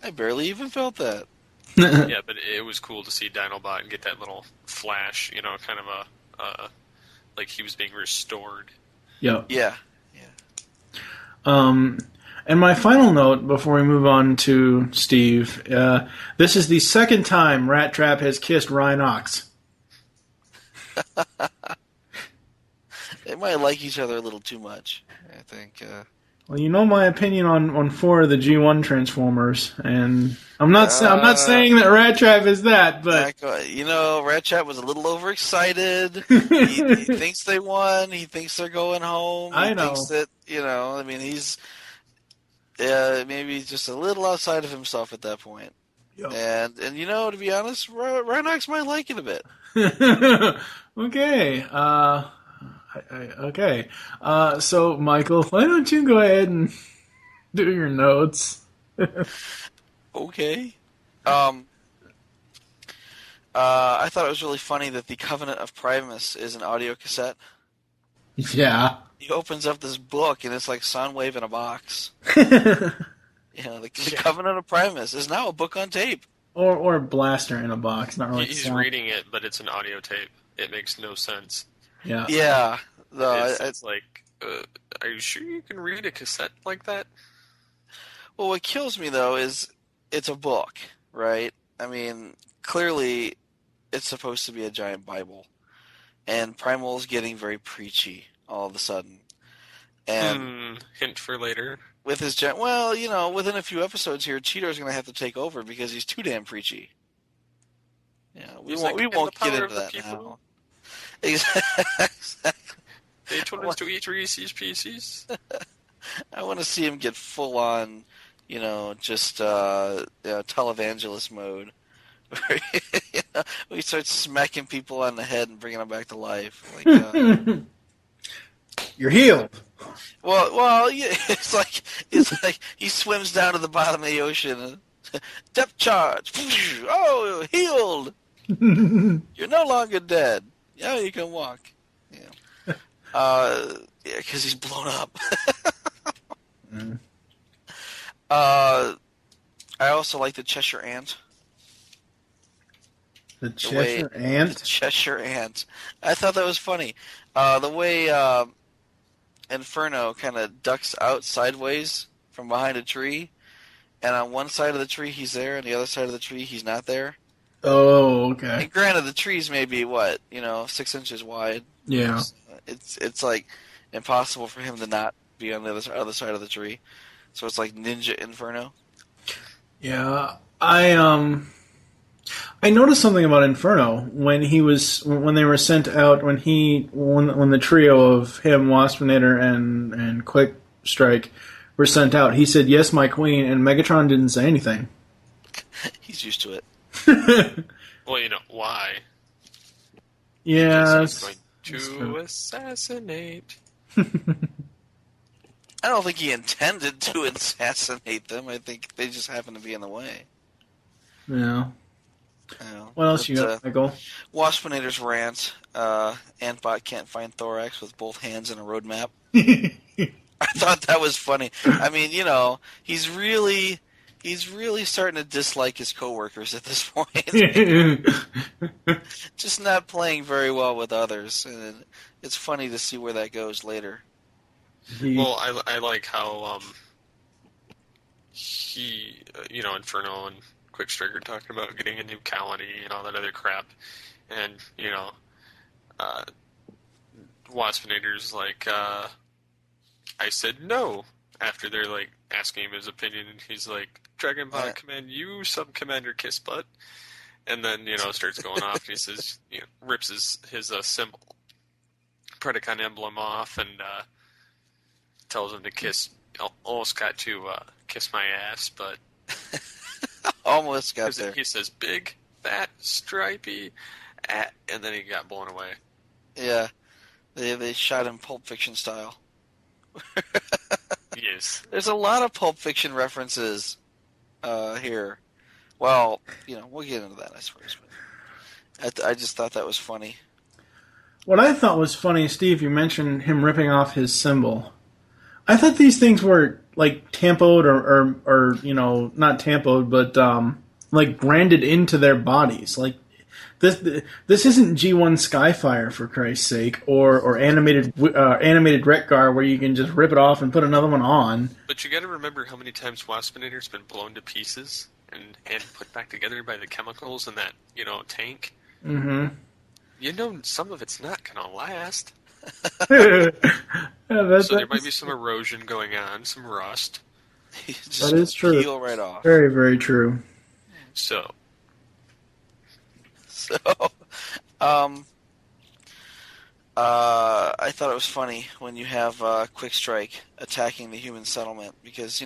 I barely even felt that. Yeah, but it was cool to see Dinobot and get that little flash, kind of like he was being restored. Yeah. Yeah. And my final note before we move on to Steve, this is the second time Rat Trap has kissed Rhinox. They might like each other a little too much, I think. Well, you know my opinion on 4 of the G1 Transformers, and I'm not saying that Rat Trap is that, but Rat Trap was a little overexcited. he thinks they won. He thinks they're going home. I know. Thinks that he's maybe just a little outside of himself at that point. Yep. And to be honest, Rhinox might like it a bit. Okay. Okay. So, Michael, why don't you go ahead and do your notes? Okay. I thought it was really funny that the Covenant of Primus is an audio cassette. Yeah. He opens up this book, and it's like Soundwave in a box. The Covenant of Primus is now a book on tape. Or a blaster in a box. Not really. He's reading it, but it's an audio tape. It makes no sense. Yeah. Yeah. It's like, are you sure you can read a cassette like that? Well, what kills me, though, is it's a book, right? I mean, clearly it's supposed to be a giant Bible. And Primal's getting very preachy all of a sudden. And hint for later. with his within a few episodes here, Cheetor's going to have to take over because he's too damn preachy. Yeah, we won't get into that now. Exactly. They told us to eat Reese's Pieces. I want to see him get full on, just televangelist mode. Where he starts smacking people on the head and bringing them back to life. Like, you're healed. Well, yeah, it's like he swims down to the bottom of the ocean. Depth charge. Oh, healed. You're no longer dead. Yeah, you can walk. Yeah. Because he's blown up. I also like the Cheshire Ant. The Cheshire Ant? The Cheshire Ant. I thought that was funny. The way Inferno kind of ducks out sideways from behind a tree, and on one side of the tree he's there, and the other side of the tree he's not there. Oh, okay. And granted, the trees may be 6 inches wide. Yeah. It's like impossible for him to not be on the other side of the tree. So it's like Ninja Inferno. Yeah, I noticed something about Inferno when they were sent out when the trio of him, Waspinator, and Quick Strike were sent out. He said, "Yes, my queen," and Megatron didn't say anything. He's used to it. Well, why? Yeah, he's going to assassinate. I don't think he intended to assassinate them. I think they just happened to be in the way. Yeah. What else you got, Michael? Waspinator's rant. Antbot can't find Thorax with both hands in a roadmap. I thought that was funny. I mean, he's really starting to dislike his coworkers at this point. Just not playing very well with others, and it's funny to see where that goes later. Well, I like how he, Inferno and Quickstrike are talking about getting a new colony and all that other crap, and Waspinator's like, I said no after they're like asking him his opinion, and he's like, Dragonbot command you, Sub-Commander Kiss Butt, and then starts going off, and he says, rips his symbol, Predacon emblem off, and tells him to kiss. Almost got to kiss my ass, but almost got there. He says big, fat, stripy, and then he got blown away. Yeah, they shot him Pulp Fiction style. Yes, there's a lot of Pulp Fiction references here. Well, we'll get into that, I suppose. But I just thought that was funny. What I thought was funny, Steve, you mentioned him ripping off his symbol. I thought these things were like tampoed or not tampoed, but like branded into their bodies. Like this isn't G1 Skyfire, for Christ's sake, or animated Retgar where you can just rip it off and put another one on. But you got to remember how many times Waspinator's been blown to pieces and put back together by the chemicals in that tank. Mm-hmm. Some of it's not gonna last. So there might be some erosion going on, some rust. That is true. Peel right off. Very, very true. So, I thought it was funny when you have Quick Strike attacking the human settlement because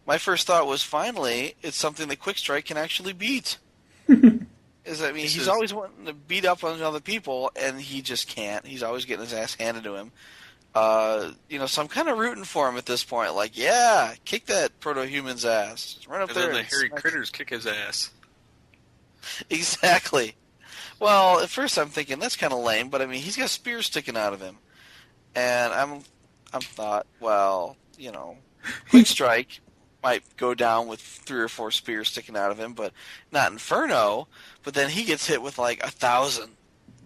my first thought was finally it's something that Quick Strike can actually beat. He's always wanting to beat up on other people, and he just can't. He's always getting his ass handed to him. So I'm kind of rooting for him at this point. Like, yeah, kick that proto-human's ass. Just run up there and and then the hairy critters kick his ass. Exactly. Well, at first I'm thinking that's kind of lame, but he's got spears sticking out of him. And I'm thought, well, Quick Strike might go down with 3 or 4 spears sticking out of him, but not Inferno. But then he gets hit with like 1,000.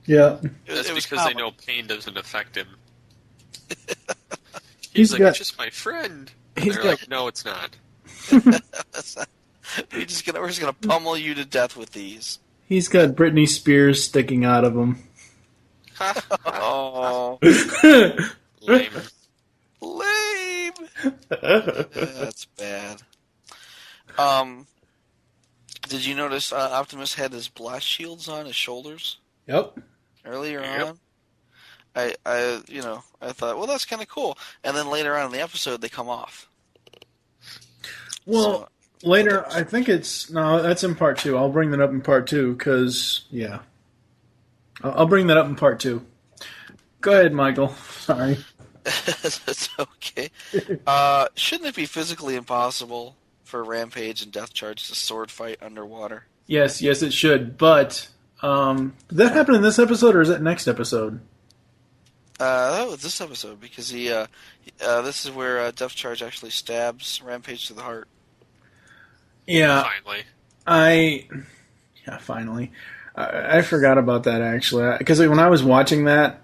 Yeah. That's because they know pain doesn't affect him. He's like, got, it's just my friend. And he's they're got, like, no, it's not. We're just gonna pummel you to death with these. He's got Britney Spears sticking out of him. Oh, Lame. That's bad. Did you notice Optimus had his blast shields on his shoulders Yep. earlier on? I thought, well, that's kind of cool. And then later on in the episode, they come off. Well, later, I think that's in part 2. I'll bring that up in part 2, because, yeah. I'll bring that up in part 2. Go ahead, Michael. Sorry. That's okay. Shouldn't it be physically impossible for Rampage and Death Charge to sword fight underwater? Yes, it should. But did that happen in this episode, or is that next episode? That was this episode, because this is where Death Charge actually stabs Rampage to the heart. Yeah. Finally. Finally. I forgot about that, actually. Because when I was watching that,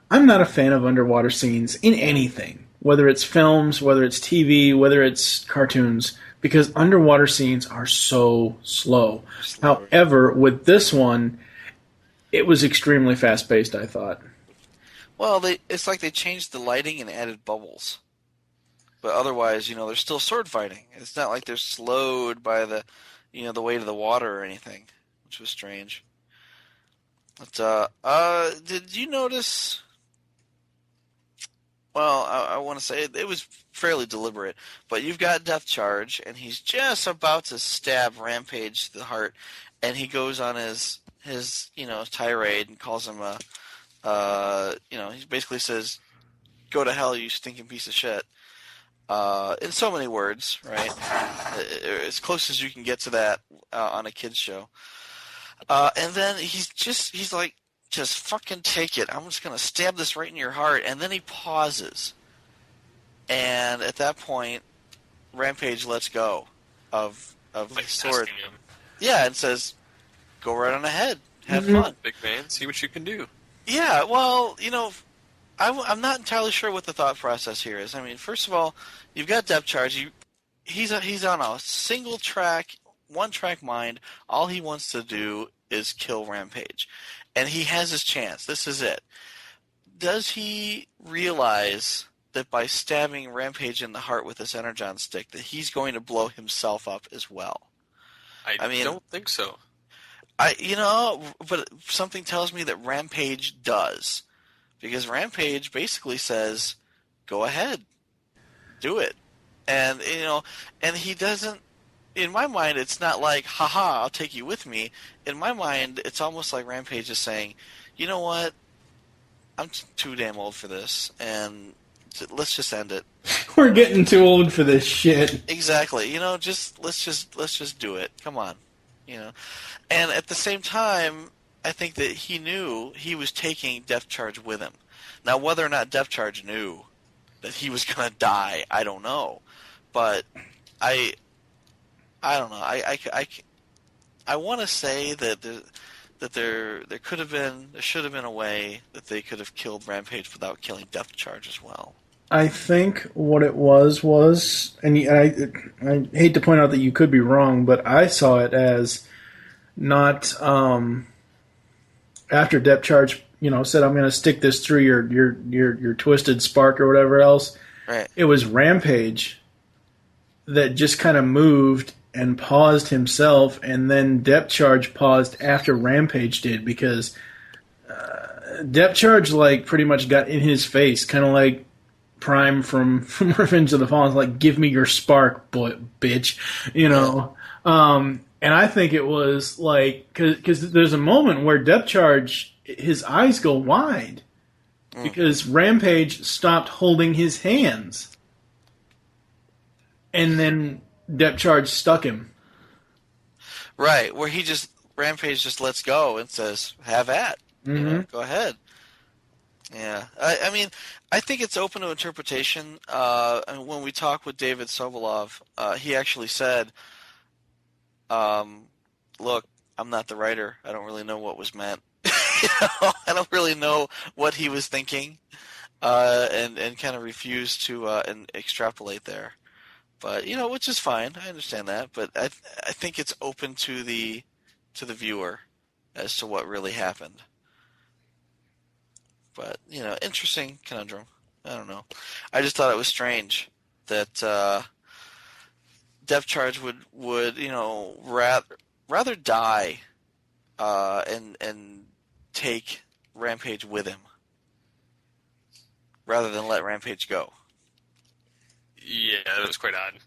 I'm not a fan of underwater scenes in anything. Whether it's films, whether it's TV, whether it's cartoons. Because underwater scenes are so slow. However, with this one, it was extremely fast-paced, I thought. Well, it's like they changed the lighting and added bubbles. But otherwise, they're still sword fighting. It's not like they're slowed by the weight of the water or anything, which was strange. But, did you notice... Well, I want to say it was fairly deliberate, but you've got Death Charge, and he's just about to stab Rampage to the heart, and he goes on his tirade and calls him he basically says, "Go to hell, you stinking piece of shit." In so many words, right? As close as you can get to that on a kid's show. And then he's like, just fucking take it. I'm just going to stab this right in your heart. And then he pauses. And at that point, Rampage lets go of the sword. Yeah, and says, go right on ahead. Have fun. Big man, see what you can do. Yeah, well, I'm not entirely sure what the thought process here is. I mean, first of all, you've got Depth Charge. He's on a single track, one track mind. All he wants to do is kill Rampage. And he has his chance. This is it. Does he realize that by stabbing Rampage in the heart with this Energon stick that he's going to blow himself up as well? I mean, don't think so. But something tells me that Rampage does. Because Rampage basically says, go ahead. Do it. And, and he doesn't, in my mind, it's not like, haha, I'll take you with me. In my mind, it's almost like Rampage is saying, you know what? I'm too damn old for this, and let's just end it. We're getting too old for this shit. Exactly. Let's just do it. Come on. And at the same time, I think that he knew he was taking Depth Charge with him. Now, whether or not Depth Charge knew that he was going to die, I don't know. But I don't know. I want to say that there should have been a way that they could have killed Rampage without killing Depth Charge as well. I think what it was, and I hate to point out that you could be wrong, but I saw it as not after Depth Charge, said I'm going to stick this through your twisted spark or whatever else. Right. It was Rampage that just kind of moved and paused himself, and then Depth Charge paused after Rampage did, because Depth Charge pretty much got in his face, kind of like Prime from Revenge of the Fallen, like, give me your spark, bitch, and I think it was because there's a moment where Depth Charge, his eyes go wide because Rampage stopped holding his hands, and then Depth Charge stuck him. Right, where Rampage just lets go and says, have at. Mm-hmm. Go ahead. Yeah, I mean, I think it's open to interpretation. When we talked with David Sobolov, he actually said, "Look, I'm not the writer. I don't really know what was meant. I don't really know what he was thinking, and kind of refused to and extrapolate there. But which is fine. I understand that. But I think it's open to the viewer as to what really happened." But, interesting conundrum. I don't know. I just thought it was strange that Depth Charge would rather die and take Rampage with him rather than let Rampage go. Yeah, that was quite odd.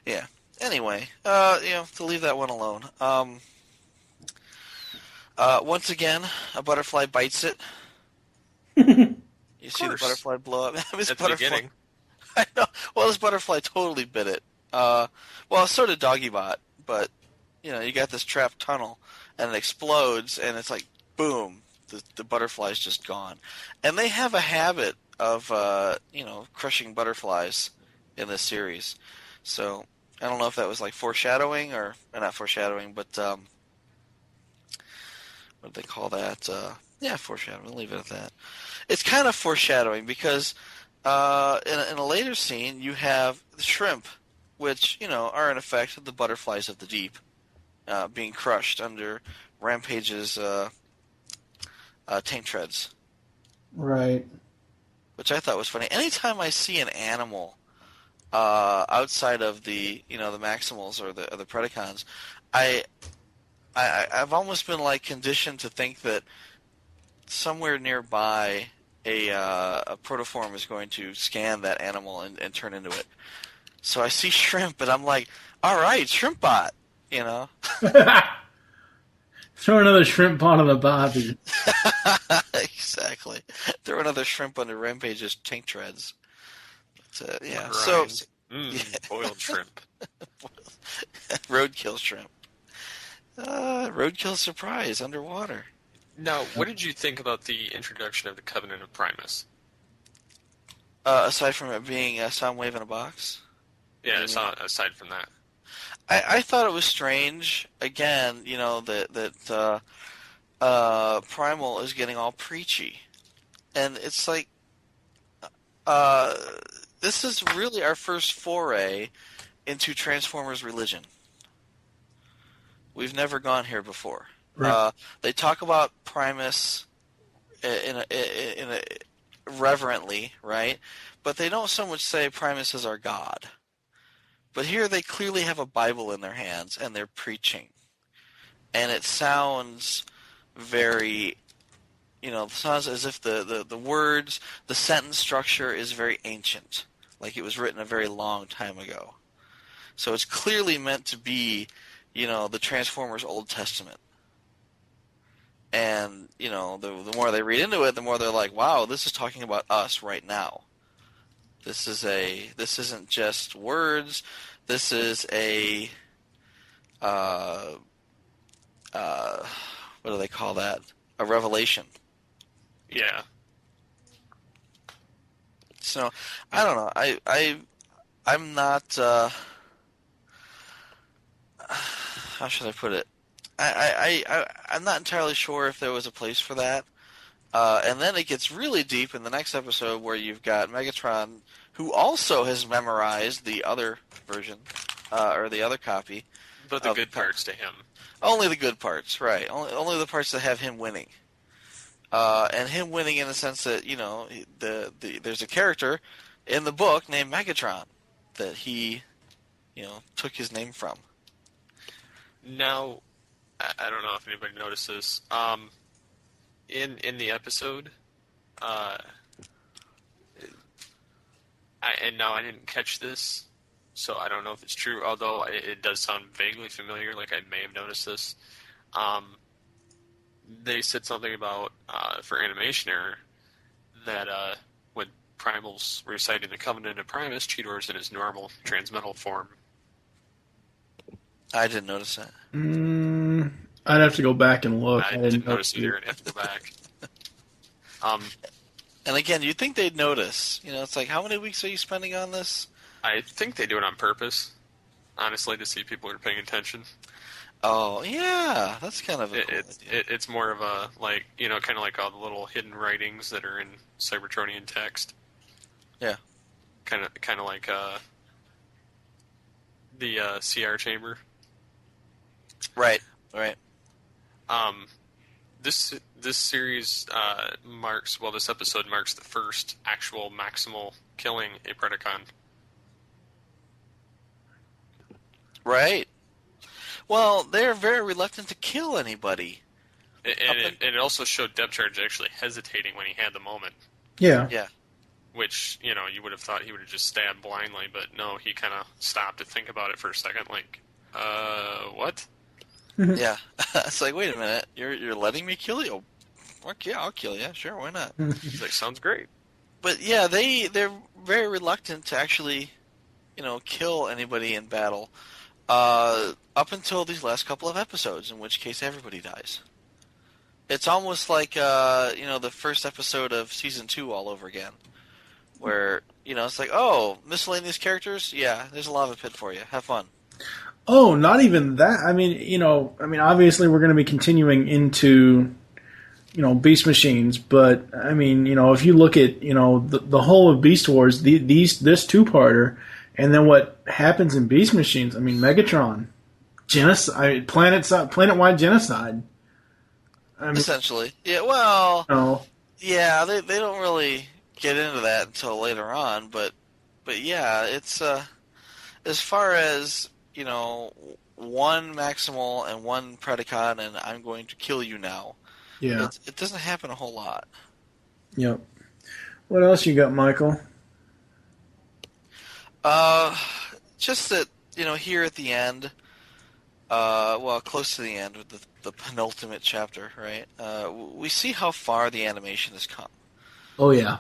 Yeah. Anyway, to leave that one alone. Once again, a butterfly bites it. You see the butterfly blow up. This At the butterfly, beginning. I know. Well, this butterfly totally bit it. Well, so did Doggybot, but you got this trapped tunnel, and it explodes, and it's like boom, the butterfly's just gone. And they have a habit of crushing butterflies in this series. So I don't know if that was like foreshadowing or not foreshadowing, but what do they call that? Yeah, foreshadowing. We'll leave it at that. It's kind of foreshadowing because in a later scene you have the shrimp, which are in effect the butterflies of the deep, being crushed under Rampage's tank treads. Right. Which I thought was funny. Anytime I see an animal outside of the the Maximals or the Predacons, I've almost been like conditioned to think that somewhere nearby a protoform is going to scan that animal and turn into it. So I see shrimp, and I'm like, all right, shrimp bot, Throw another shrimp pot on the bobby. Exactly. Throw another shrimp under Rampage's tank treads. Yeah. Right. So Boiled shrimp. roadkill shrimp. Roadkill surprise underwater. Now, what did you think about the introduction of the Covenant of Primus? Aside from it being a sound wave in a box? Yeah, aside from that. I thought it was strange, again, that Primal is getting all preachy. And it's like, this is really our first foray into Transformers religion. We've never gone here before. Right. They talk about Primus in a reverently, right? But they don't so much say Primus is our god. But here they clearly have a Bible in their hands and they're preaching. And it sounds very, sounds as if the words, the sentence structure is very ancient. Like it was written a very long time ago. So it's clearly meant to be, the Transformers Old Testament. And, the more they read into it, the more they're like, wow, this is talking about us right now. This isn't just words. This is a, what do they call that? A revelation. Yeah. So, I don't know. I'm not, how should I put it? I'm not entirely sure if there was a place for that. And then it gets really deep in the next episode where you've got Megatron, who also has memorized the other version, or the other copy. But the good parts to him. Only the good parts, right. Only the parts that have him winning. And him winning in the sense that, there's a character in the book named Megatron that he, took his name from. Now, I don't know if anybody noticed this. In the episode, I didn't catch this, so I don't know if it's true, although it does sound vaguely familiar, like I may have noticed this. They said something about, for animation error, that when Primal's reciting the Covenant of Primus, Cheetor's in his normal transmetal form. I didn't notice that. I'd have to go back and look. I didn't notice either. I'd have to go back. And again, you'd think they'd notice. You know, it's like, how many weeks are you spending on this? I think they do it on purpose, honestly, to see people are paying attention. Oh, yeah, that's kind of a cool idea. It's more of a, like, you know, kind of like all the little hidden writings that are in Cybertronian text. Yeah. Kind of like the CR chamber. Right. This series this episode marks the first actual maximal killing a Predacon. Right. Well, they're very reluctant to kill anybody. And it also showed Depth Charge actually hesitating when he had the moment. Yeah. Yeah. Which, you know, you would have thought he would have just stabbed blindly, but no, he kind of stopped to think about it for a second, like, what? Yeah. It's like, wait a minute, you're letting me kill you? Okay, I'll kill you. Sure, why not? He's like, sounds great. But yeah, they're very reluctant to actually, you know, kill anybody in battle. Up until these last couple of episodes, in which case everybody dies. It's almost like, you know, the first episode of Season 2 all over again. Where, you know, it's like, oh, miscellaneous characters? Yeah, there's a lava pit for you. Have fun. Oh, not even that. I mean, obviously we're going to be continuing into, Beast Machines, but, I mean, if you look at, the whole of Beast Wars, this two-parter, and then what happens in Beast Machines, I mean, Megatron, genocide, planet-wide genocide. I mean, essentially. Yeah, well, no. Yeah, they don't really get into that until later on, but yeah, it's, as far as, one Maximal and one Predacon, and I'm going to kill you now. Yeah. It doesn't happen a whole lot. Yep. What else you got, Michael? Just that, here at the end, close to the end with the penultimate chapter, right? We see how far the animation has come. Oh, yeah.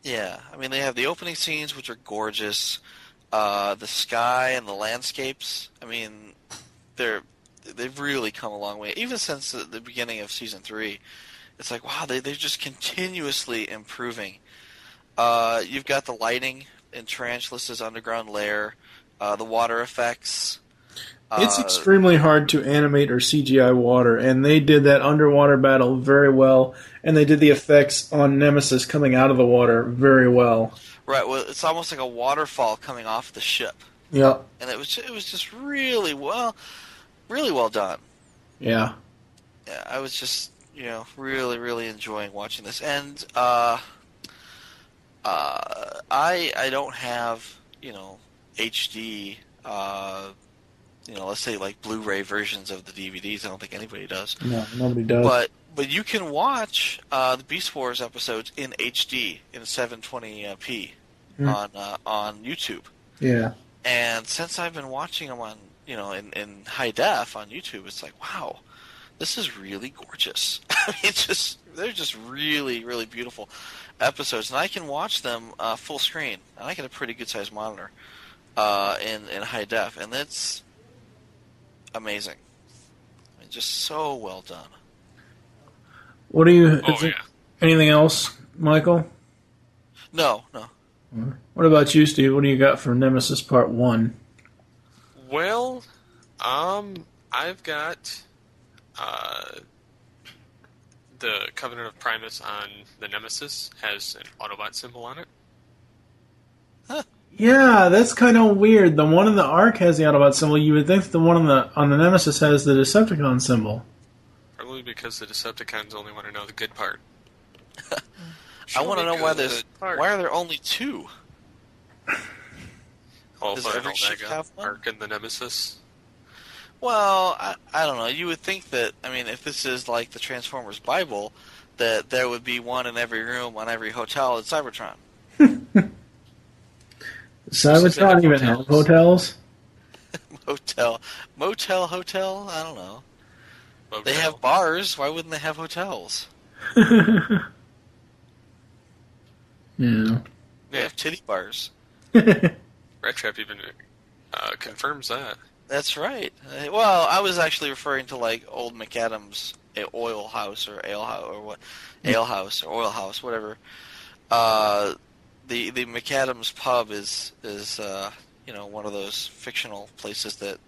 Yeah. I mean, they have the opening scenes, which are gorgeous. The sky and the landscapes, I mean, they've really come a long way. Even since the beginning of Season 3, it's like, wow, they're just continuously improving. You've got the lighting in Tarantulas' underground lair, the water effects. It's extremely hard to animate or CGI water, and they did that underwater battle very well, and they did the effects on Nemesis coming out of the water very well. Right, well, it's almost like a waterfall coming off the ship. Yep. And it was just really well done. Yeah. Yeah, I was just, really, really enjoying watching this. And I don't have, HD, let's say like Blu-ray versions of the DVDs. I don't think anybody does. No, nobody does. But you can watch the Beast Wars episodes in HD in 720p on YouTube. Yeah. And since I've been watching them on, in high def on YouTube, it's like, wow, this is really gorgeous. I mean, they're just really, really beautiful episodes, and I can watch them full screen, and I get a pretty good sized monitor in high def, and it's amazing. I mean, just so well done. What do you? Yeah. Anything else, Michael? No. What about you, Steve? What do you got for Nemesis Part 1? Well, I've got the Covenant of Primus on the Nemesis has an Autobot symbol on it. Huh. Yeah, that's kind of weird. The one in the Ark has the Autobot symbol. You would think the one on the Nemesis has the Decepticon symbol. Probably because the Decepticons only want to know the good part. I want to know why are there only two? Alpha and every ship Omega, have one? Ark and the Nemesis. Well, I don't know. You would think that, I mean, if this is like the Transformers Bible, that there would be one in every room on every hotel in Cybertron. Cybertron even have hotels? Motel, hotel? I don't know. Motel. They have bars. Why wouldn't they have hotels? Yeah. They have titty bars. Rat Trap even confirms that. That's right. Well, I was actually referring to like old McAdams oil house or ale house or what, ale house or oil house, whatever. The McAdams pub is one of those fictional places that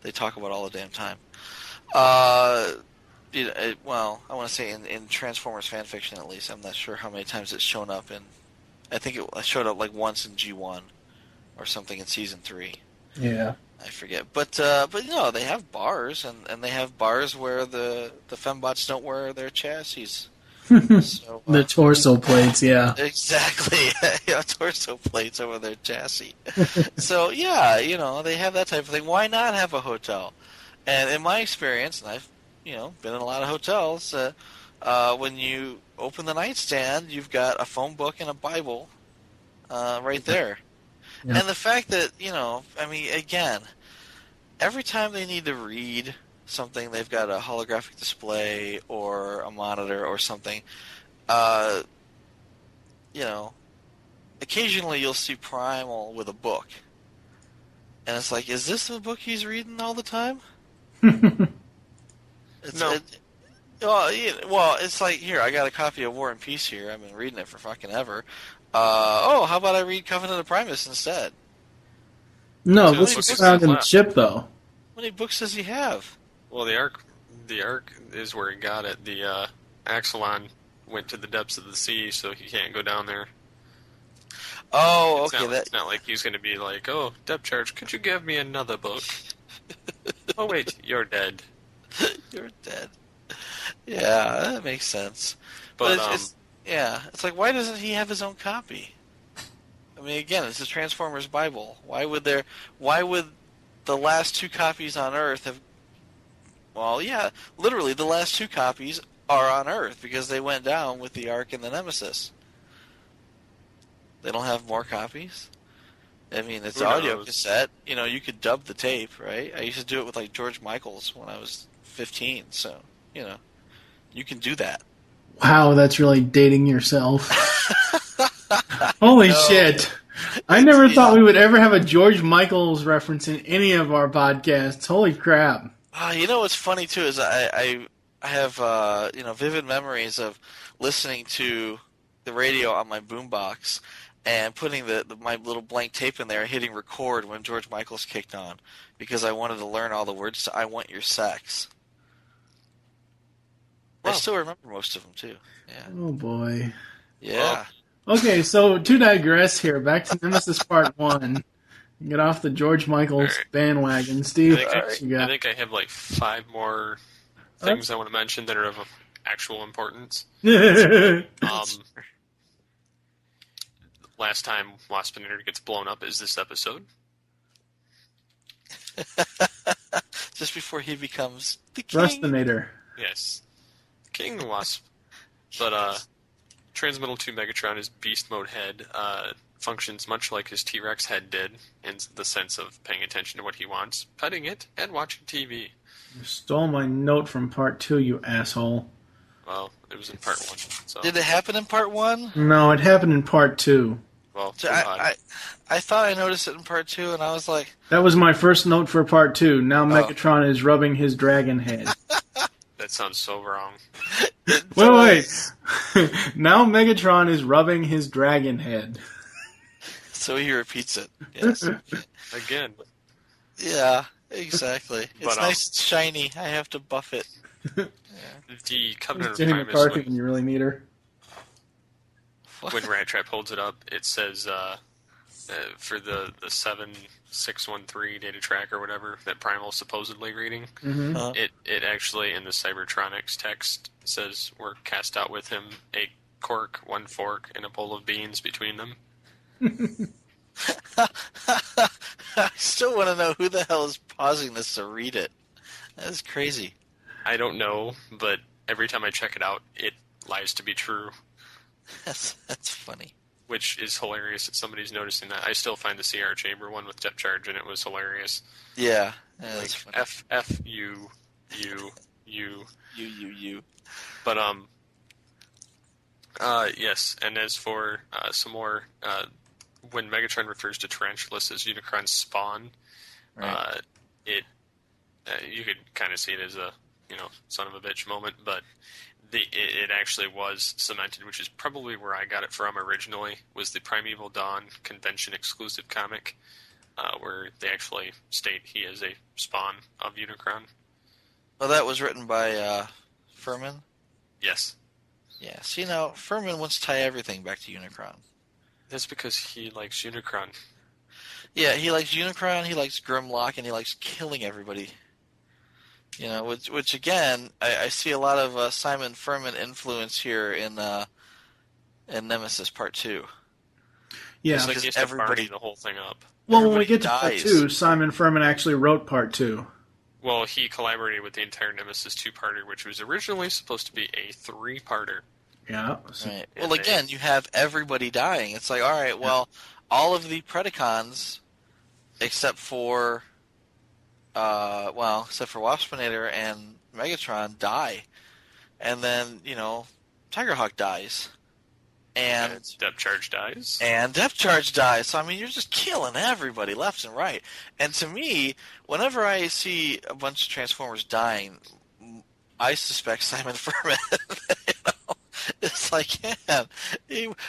they talk about all the damn time. I want to say in Transformers fan fiction at least. I'm not sure how many times it's shown up in. I think it showed up like once in G1 or something in season 3. Yeah. I forget, but they have bars, and they have bars where the fembots don't wear their chassis. So, the torso plates, yeah. Exactly. Torso plates over their chassis. So, yeah, they have that type of thing. Why not have a hotel? And in my experience, and I've, been in a lot of hotels, when you open the nightstand, you've got a phone book and a Bible right there. Yeah. And the fact that, again, every time they need to read something, they've got a holographic display or a monitor or something. Occasionally you'll see Primal with a book. And it's like, is this the book he's reading all the time? No. It's like, here, I got a copy of War and Peace here. I've been reading it for fucking ever. How about I read Covenant of Primus instead? No, this was found in the ship, though. How many books does he have? Well, the Ark is where he got it. The Axelon went to the depths of the sea, so he can't go down there. Oh, okay. It's not like he's going to be like, oh, depth charge, could you give me another book? Oh, wait, you're dead. You're dead. Yeah, that makes sense. But it's like, why doesn't he have his own copy? I mean, again, it's a Transformers Bible. Why would the last 2 copies on Earth have... Well, yeah, literally the last 2 copies are on Earth because they went down with the Ark and the Nemesis. They don't have more copies? I mean, it's audio cassette. You could dub the tape, right? I used to do it with, like, George Michael's when I was 15, so, you can do that. Wow, that's really dating yourself. Holy shit. I never thought we would ever have a George Michael's reference in any of our podcasts. Holy crap. What's funny, too, is I have, vivid memories of listening to the radio on my boombox and putting my little blank tape in there, hitting record when George Michael's kicked on, because I wanted to learn all the words to I Want Your Sex. Wow. I still remember most of them, too. Yeah. Oh, boy. Yeah. Okay, so to digress here, back to Nemesis Part 1. Get off the George Michael's bandwagon. Steve, I think I have like 5 more things I want to mention that are of actual importance. Last time Waspinator gets blown up is this episode. Just before he becomes the king. Rustinator. Yes. King Wasp. But, Transmetal 2 Megatron, his beast mode head, functions much like his T-Rex head did, in the sense of paying attention to what he wants, petting it, and watching TV. You stole my note from Part 2, you asshole. Well, it was in Part 1. So. Did it happen in Part 1? No, it happened in Part 2. Well, so I thought I noticed it in Part 2, and I was like... That was my first note for Part 2. Now Megatron is rubbing his dragon head. That sounds so wrong. Wait. Now Megatron is rubbing his dragon head. So he repeats it. Yes. Again. Yeah, exactly. It's nice and shiny. I have to buff it. Yeah. The Covenant of Jenny Primus. McCarthy when you really need her. When Rat Trap holds it up, it says for the 7613 data track or whatever that Primal's supposedly reading, it actually in the Cybertronics text says we're cast out with him a cork, 1 fork, and a bowl of beans between them. I still want to know who the hell is pausing this to read it. That's crazy. I don't know, but every time I check it out, it lies to be true. That's funny. Which is hilarious that somebody's noticing that. I still find the CR Chamber one with depth charge, and it was hilarious. Yeah, that's funny. F U. But yes, and as for some more, when Megatron refers to Tarantulas as Unicron's spawn, right. You could kind of see it as a son of a bitch moment, but It actually was cemented, which is probably where I got it from originally, was the Primeval Dawn convention exclusive comic, where they actually state he is a spawn of Unicron. Well, that was written by Furman? Yes. Yeah, see now, Furman wants to tie everything back to Unicron. That's because he likes Unicron. Yeah, he likes Unicron, he likes Grimlock, and he likes killing everybody. You know, which again, I see a lot of Simon Furman influence here in Nemesis Part 2. Yeah, it's like he's everybody the whole thing up. Well, when we get to Part 2, Simon Furman actually wrote Part 2. Well, he collaborated with the entire Nemesis 2-parter, which was originally supposed to be a 3-parter. Yeah. Right. Well, again, you have everybody dying. It's like, all right, well, all of the Predacons, except for Waspinator and Megatron die. And then, Tigerhawk dies. And Depth Charge dies. And Depth Charge dies. So, I mean, you're just killing everybody left and right. And to me, whenever I see a bunch of Transformers dying, I suspect Simon Furman. It's like, man,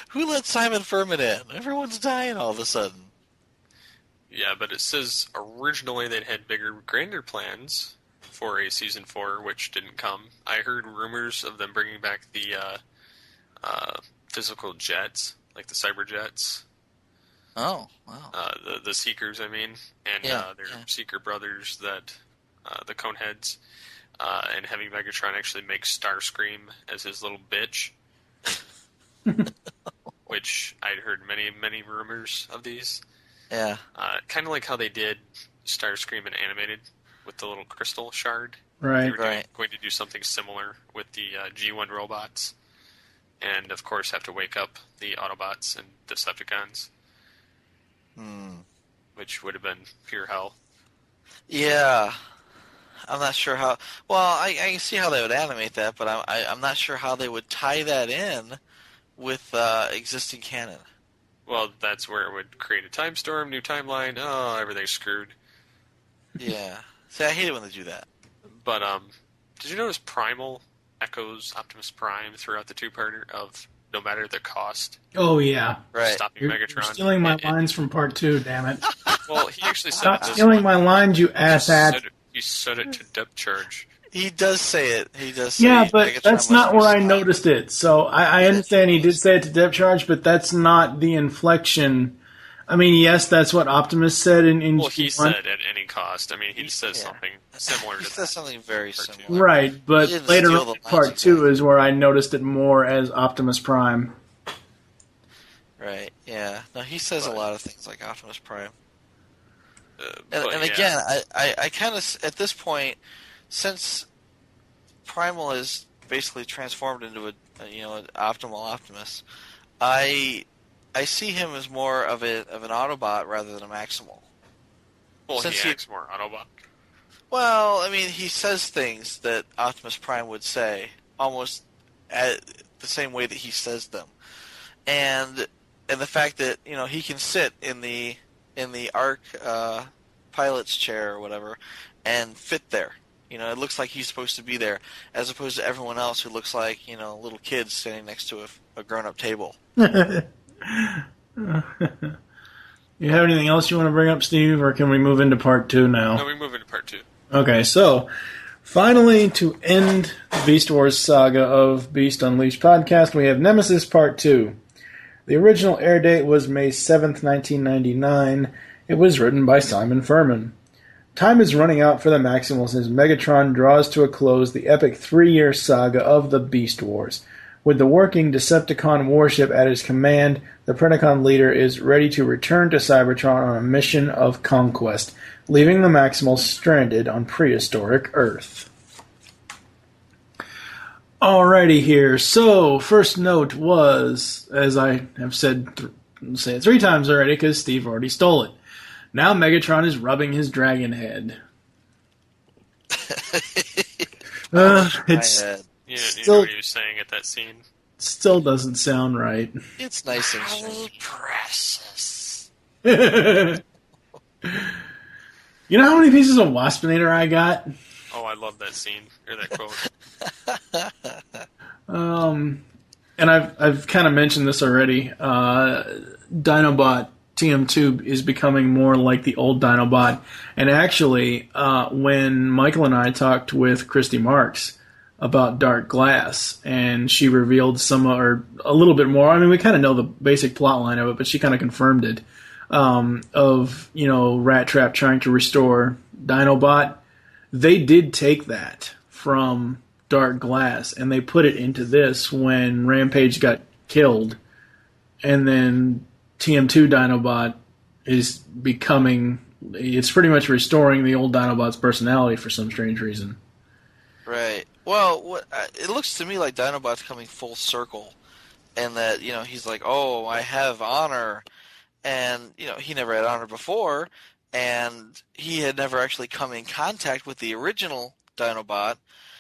who let Simon Furman in? Everyone's dying all of a sudden. Yeah, but it says originally they'd had bigger, grander plans for a Season 4, which didn't come. I heard rumors of them bringing back the physical jets, like the cyber jets. Oh, wow. The Seekers, I mean, and their Seeker brothers, that the Coneheads, and having Megatron actually make Starscream as his little bitch. Which I'd heard many rumors of these. Yeah. Kind of like how they did Starscream in animated with the little crystal shard. Right. They were going to do something similar with the G1 robots. And, of course, have to wake up the Autobots and Decepticons. Which would have been pure hell. Yeah. I'm not sure how... Well, I can see how they would animate that, but I'm not sure how they would tie that in with existing canon. Well, that's where it would create a time storm, new timeline. Oh, everything's screwed. Yeah. See, I hate it when they do that. But, did you notice Primal echoes Optimus Prime throughout the 2-parter of no matter the cost? Oh, yeah. Right. Stopping Megatron. You're stealing my lines from Part 2, damn it. Well, he actually said Stop stealing my lines, you asshat. He said it to Depth Charge. He does say it. He does say Yeah, but Megatron that's not where I stop. noticed it. So I understand he did say it to Depth Charge, but that's not the inflection. I mean, yes, that's what Optimus said in Well, he G1. said at any cost. I mean, he says something similar to He that. says something very similar. Right, but He didn't later steal on the in lines Part 2 is where I noticed it more as Optimus Prime. Right, yeah. No, he says a lot of things like Optimus Prime. But Again, I kind of, at this point, since Primal is basically transformed into an optimal Optimus, I see him as more of an Autobot rather than a Maximal. Well, Since he acts more Autobot. Well, I mean, he says things that Optimus Prime would say almost the same way that he says them, and the fact that he can sit in the ARC pilot's chair or whatever and fit there. It looks like he's supposed to be there, as opposed to everyone else who looks like little kids standing next to a grown-up table. You have anything else you want to bring up, Steve, or can we move into Part 2 now? No, we move into Part 2. Okay, so finally, to end the Beast Wars saga of Beast Unleashed podcast, we have Nemesis Part 2. The original air date was May 7th, 1999. It was written by Simon Furman. Time is running out for the Maximals as Megatron draws to a close the epic 3-year saga of the Beast Wars. With the working Decepticon warship at his command, the Predacon leader is ready to return to Cybertron on a mission of conquest, leaving the Maximals stranded on prehistoric Earth. Alrighty here, so first note was, as I have said say it 3 times already because Steve already stole it. Now Megatron is rubbing his dragon head. It's You know still, what he was saying at that scene? still doesn't sound right. It's nice and sweet. Precious. You know how many pieces of Waspinator I got? Oh, I love that scene, or that quote. And I've kind of mentioned this already. Dinobot TM2 is becoming more like the old Dinobot. And actually, when Michael and I talked with Christy Marks about Dark Glass, and she revealed or a little bit more. I mean, we kind of know the basic plot line of it, but she kind of confirmed it. Of Rat Trap trying to restore Dinobot. They did take that from Dark Glass, and they put it into this when Rampage got killed, and then TM2 Dinobot is it's pretty much restoring the old Dinobot's personality for some strange reason. Right. Well, it looks to me like Dinobot's coming full circle, and that, he's like, oh, I have honor, and, he never had honor before, and he had never actually come in contact with the original Dinobot,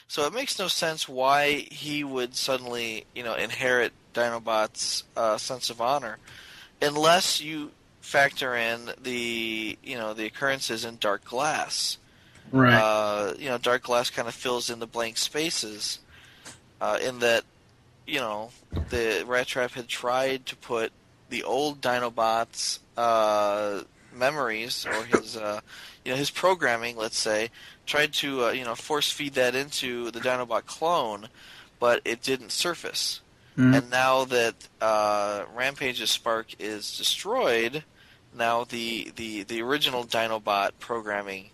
so it makes no sense why he would suddenly, inherit Dinobot's sense of honor, unless you factor in the occurrences in Dark Glass. Right. Dark Glass kind of fills in the blank spaces, in that, the Rat Trap had tried to put the old Dinobot's memories, or his programming, let's say, tried to force feed that into the Dinobot clone, but it didn't surface. And now that Rampage's spark is destroyed, now the original Dinobot programming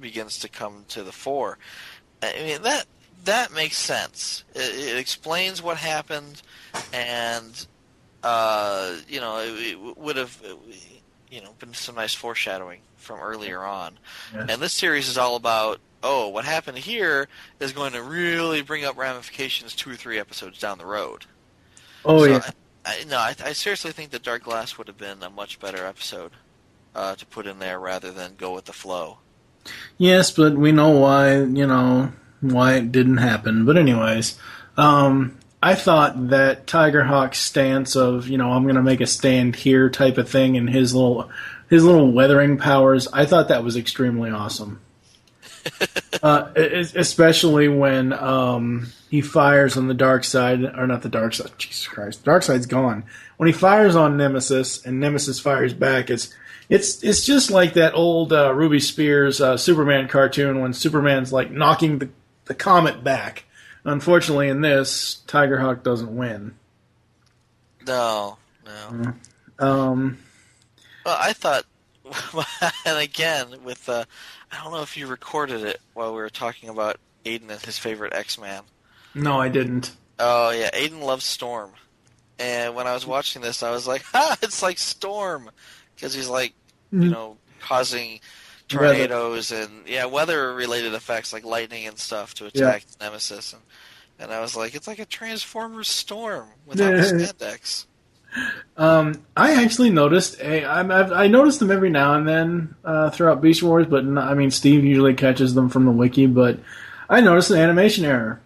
begins to come to the fore. I mean, that makes sense. It explains what happened, and it would have been some nice foreshadowing from earlier on. Yes. And this series is all about, what happened here is going to really bring up ramifications 2 or 3 episodes down the road. Oh, so yeah. I seriously think that Dark Glass would have been a much better episode to put in there rather than go with the flow. Yes, but we know why it didn't happen. But anyways, I thought that Tigerhawk's stance of, I'm going to make a stand here type of thing, and his little weathering powers, I thought that was extremely awesome. Especially when he fires on the dark side, or not the dark side, Jesus Christ, dark side's gone. When he fires on Nemesis, and Nemesis fires back, it's just like that old Ruby Spears Superman cartoon when Superman's like knocking the comet back. Unfortunately, in this, Tigerhawk doesn't win. No. Well, I thought, and again, with I don't know if you recorded it while we were talking about Aiden and his favorite X-Man. No, I didn't. Oh, yeah, Aiden loves Storm. And when I was watching this, I was like, it's like Storm. Because he's like, causing tornadoes and, weather-related effects like lightning and stuff to attack Nemesis. And I was like, it's like a Transformers Storm without the spandex. I actually noticed I noticed them every now and then throughout Beast Wars, but Steve usually catches them from the wiki, but I noticed an animation error.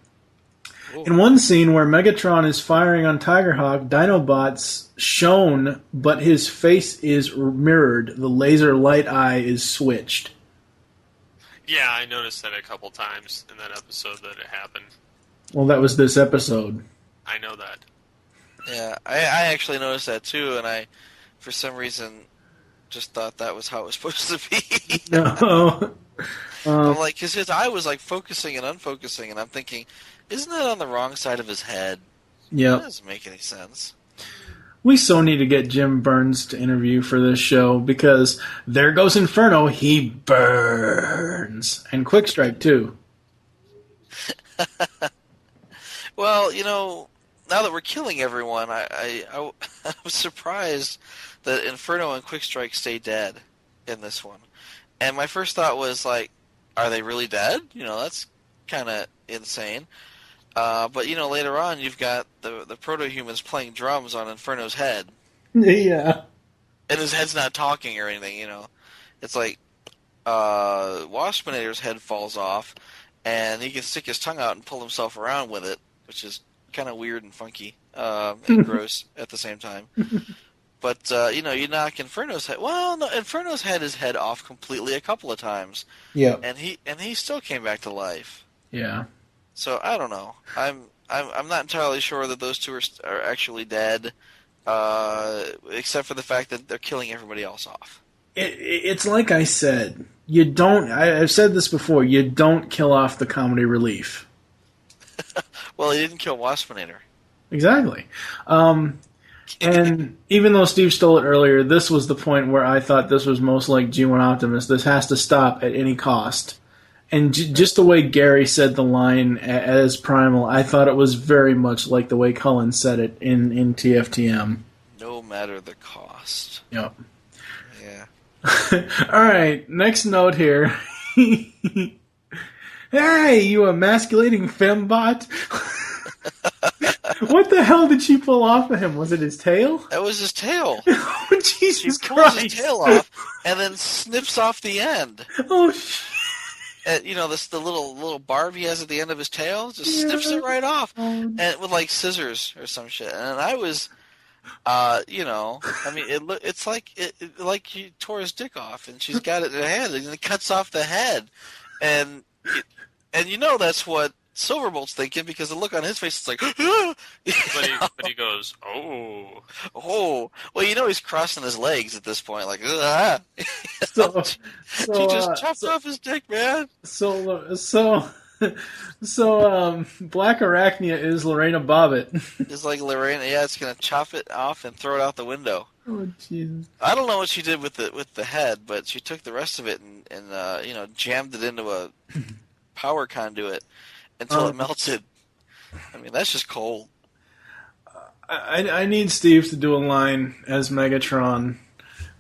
Ooh. In one scene where Megatron is firing on Tigerhawk, Dinobot's shown, but his face is mirrored. The laser light eye is switched. Yeah, I noticed that a couple times in that episode that it happened. Well, that was this episode. I know that. Yeah, I actually noticed that too, and I, for some reason, just thought that was how it was supposed to be. No. I'm like, because his eye was like focusing and unfocusing, and I'm thinking, isn't that on the wrong side of his head? Yeah. That doesn't make any sense. We so need to get Jim Burns to interview for this show, because there goes Inferno, he burns. And Quick Strike, too. Well, now that we're killing everyone, I was surprised that Inferno and Quick Strike stay dead in this one. And my first thought was, like, are they really dead? That's kind of insane. But, later on, you've got the proto-humans playing drums on Inferno's head. Yeah. And his head's not talking or anything, It's like, Waspinator's head falls off, and he can stick his tongue out and pull himself around with it, which is kind of weird and funky and gross at the same time. But, you knock Inferno's head... Well, no, Inferno's had his head off completely a couple of times. Yeah. And he still came back to life. Yeah. So, I don't know. I'm I'm not entirely sure that those two are actually dead, except for the fact that they're killing everybody else off. It's like I said. You don't. I've said this before. You don't kill off the comedy relief. Well, he didn't kill Waspinator. Exactly. And even though Steve stole it earlier, this was the point where I thought this was most like G1 Optimus. This has to stop at any cost. And just the way Gary said the line as Primal, I thought it was very much like the way Cullen said it in TFTM. No matter the cost. Yep. Yeah. All right, next note here. Hey, you emasculating fembot! What the hell did she pull off of him? Was it his tail? That was his tail. Oh, Jesus She pulls Christ! his tail off and then snips off the end. Oh, shit. The little barb he has at the end of his tail, just snips it right off, and with like scissors or some shit. And I was, I mean, it's like like he tore his dick off, and she's got it in her hand, and it cuts off the head, and that's what Silverbolt's thinking, because the look on his face is like, but he goes, oh. Well, he's crossing his legs at this point, like, ah. So She just chopped off his dick, man. So Black Arachnia is Lorena Bobbitt. It's like Lorena, it's gonna chop it off and throw it out the window. Oh, Jesus. I don't know what she did with the head, but she took the rest of it and jammed it into a power conduit until it melted. I mean, that's just cold. I need Steve to do a line as Megatron.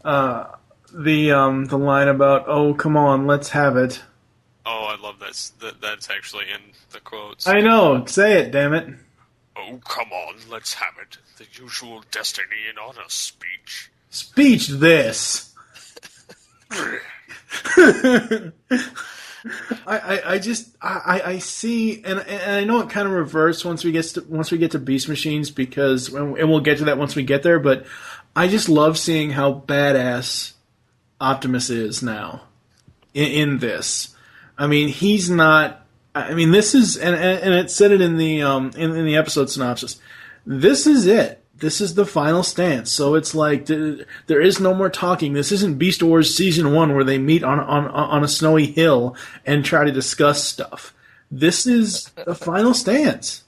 The line about, oh, come on, let's have it. Oh, I love that. That's actually in the quotes. I know. Say it, damn it. Oh, come on, let's have it. The usual destiny and honor speech. Speech this. I see, and I know it kind of reverts once we get to Beast Machines, because, and we'll get to that once we get there, but I just love seeing how badass Optimus is now in this. I mean, he's not. I mean, this is, and it said it in the episode synopsis. This is it. This is the final stance. So it's like there is no more talking. This isn't Beast Wars Season 1 where they meet on a snowy hill and try to discuss stuff. This is the final stance.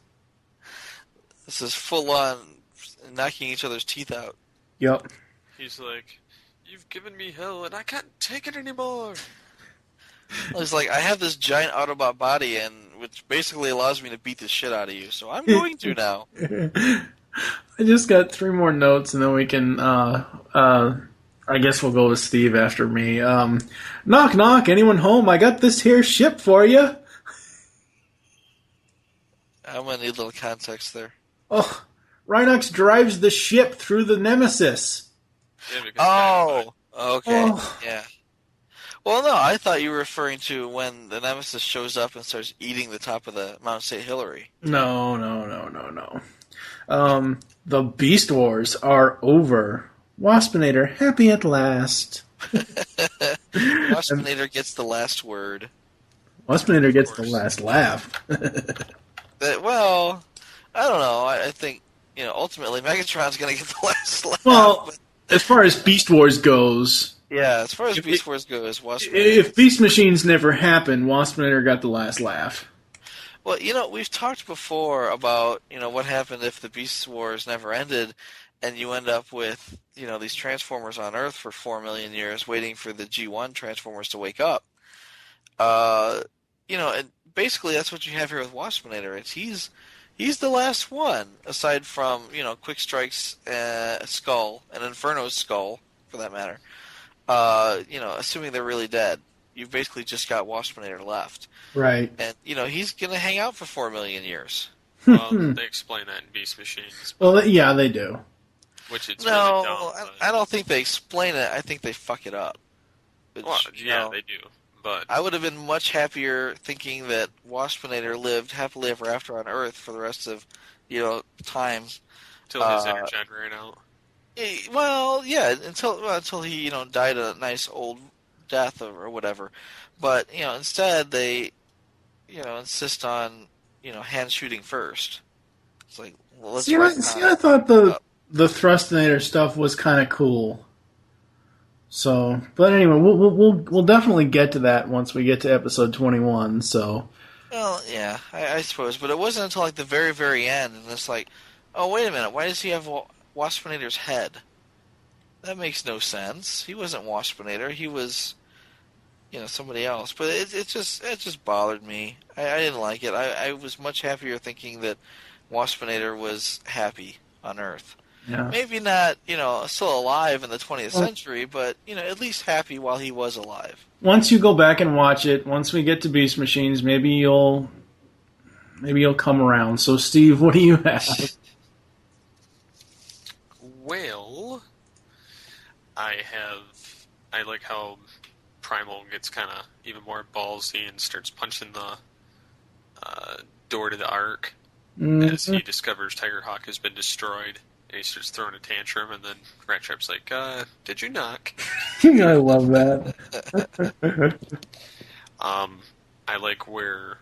This is full on knocking each other's teeth out. Yep. He's like, you've given me hell and I can't take it anymore. It's like, I have this giant Autobot body, which basically allows me to beat the shit out of you, so I'm going to now. I just got 3 more notes, and then we can, I guess we'll go with Steve after me. Knock, knock, anyone home? I got this here ship for you. I'm going to need a little context there. Oh, Rhinox drives the ship through the Nemesis. Yeah, okay, Oh. yeah. Well, no, I thought you were referring to when the Nemesis shows up and starts eating the top of the Mount St. Hilary. No. The Beast Wars are over. Waspinator, happy at last. Waspinator gets the last word. Waspinator gets the last laugh. Well, I don't know. I think, ultimately Megatron's going to get the last laugh. Well, as far as Beast Wars goes... Yeah, as far as Beast Wars goes, Waspinator... If Beast Machines never happened, Waspinator got the last laugh. Well, we've talked before about, what happened if the Beast Wars never ended, and you end up with, these Transformers on Earth for 4 million years waiting for the G1 Transformers to wake up. And basically that's what you have here with Waspinator. He's the last one, aside from, Quick Strike's skull, and Inferno's skull, for that matter. Assuming they're really dead. You've basically just got Waspinator left. Right. And, he's going to hang out for 4 million years. Well, they explain that in Beast Machines. Well, yeah, they do. Which it's No, really dumb. I don't think they explain it. I think they fuck it up. Which, yeah, they do. But I would have been much happier thinking that Waspinator lived happily ever after on Earth for the rest of, time. Until his energen ran out. Well, yeah, until he, died a nice old death or whatever. But, instead they, insist on, hand shooting first. It's like, well, let's I thought the Thrustinator stuff was kind of cool. So, but anyway, we'll definitely get to that once we get to episode 21. So, well, yeah, I suppose, but it wasn't until like the very, very end, and it's like, oh, wait a minute, why does he have Waspinator's head? That makes no sense. He wasn't Waspinator. He was, somebody else. But it just bothered me. I didn't like it. I was much happier thinking that Waspinator was happy on Earth. yeah. Maybe not, still alive in the 20th century, but, at least happy while he was alive. Once you go back and watch it, once we get to Beast Machines, maybe you'll come around. So, Steve, what do you have? Well, I like how Primal gets kind of even more ballsy and starts punching the door to the Ark as he discovers Tigerhawk has been destroyed. And he starts throwing a tantrum, and then Rat Trap's like, did you knock? I love that. I like where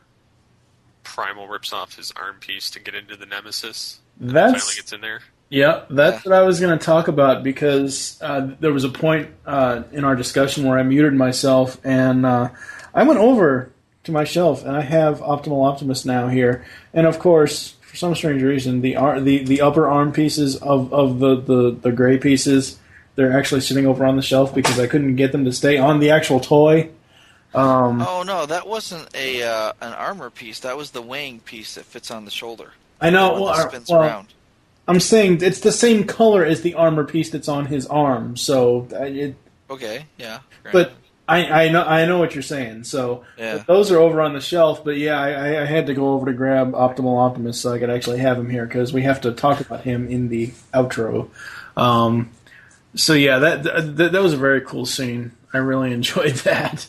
Primal rips off his arm piece to get into the Nemesis. Finally gets in there. Yeah, that's what I was going to talk about, because there was a point in our discussion where I muted myself, and I went over to my shelf, and I have Optimal Optimus now here. And of course, for some strange reason, the upper arm pieces of the gray pieces, they're actually sitting over on the shelf because I couldn't get them to stay on the actual toy. Oh no, that wasn't an armor piece. That was the weighing piece that fits on the shoulder. I know. That spins around. I'm saying it's the same color as the armor piece that's on his arm. So okay, yeah. But I know what you're saying. So yeah. those are over on the shelf. But yeah, I had to go over to grab Optimal Optimus so I could actually have him here, because we have to talk about him in the outro. So yeah, that was a very cool scene. I really enjoyed that.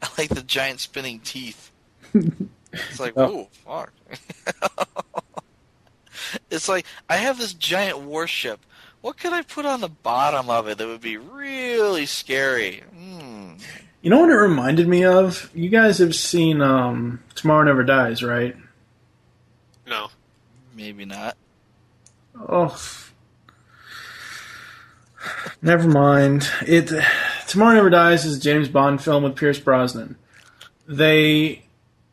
I like the giant spinning teeth. It's like, ooh, fuck. It's like, I have this giant warship. What could I put on the bottom of it that would be really scary? You know what it reminded me of? You guys have seen Tomorrow Never Dies, right? No. Maybe not. Oh. Never mind. Tomorrow Never Dies is a James Bond film with Pierce Brosnan. They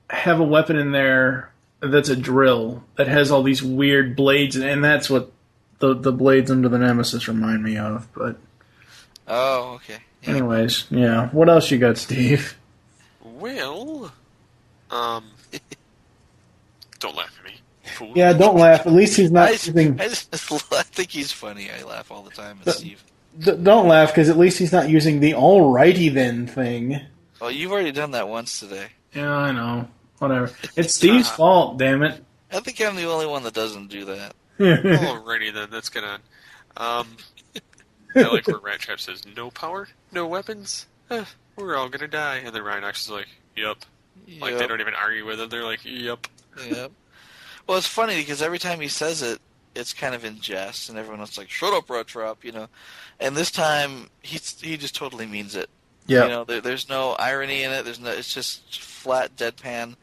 have a weapon in there that's a drill that has all these weird blades, and that's what the blades under the Nemesis remind me of. But oh, okay. Yeah. Anyways, yeah. What else you got, Steve? Well, don't laugh at me. Fool. Yeah, don't laugh. At least he's not using... I think he's funny. I laugh all the time at Steve. Don't laugh, because at least he's not using the alrighty then thing. Oh, you've already done that once today. Yeah, I know. Whatever. It's Steve's fault, damn it. I think I'm the only one that doesn't do that. Alrighty then, let's get on. I like where Rat Trap says, no power, no weapons, we're all gonna die. And then Rhinox is like, yup. Like, they don't even argue with him, they're like, yup. Yep. Well, it's funny because every time he says it, it's kind of in jest, and everyone else is like, shut up, Rat Trap, And this time, he just totally means it. Yeah. There's no irony in it. It's just flat deadpan.